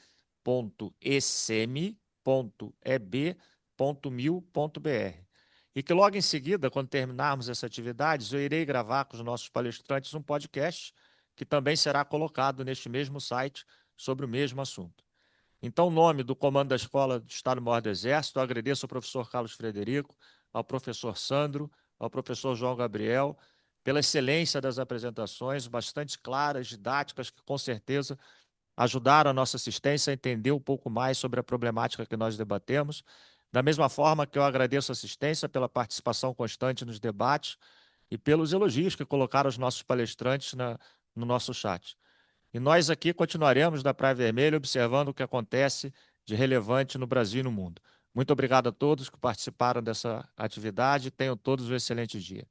E que logo em seguida, quando terminarmos essas atividades, eu irei gravar com os nossos palestrantes um podcast que também será colocado neste mesmo site sobre o mesmo assunto. Então, em nome do comando da Escola do Estado-Maior do Exército, eu agradeço ao professor Carlos Frederico, ao professor Sandro, ao professor João Gabriel, pela excelência das apresentações, bastante claras, didáticas, que com certeza ajudaram a nossa assistência a entender um pouco mais sobre a problemática que nós debatemos. Da mesma forma que eu agradeço a assistência pela participação constante nos debates e pelos elogios que colocaram os nossos palestrantes no nosso chat. E nós aqui continuaremos da Praia Vermelha observando o que acontece de relevante no Brasil e no mundo. Muito obrigado a todos que participaram dessa atividade e tenham todos um excelente dia.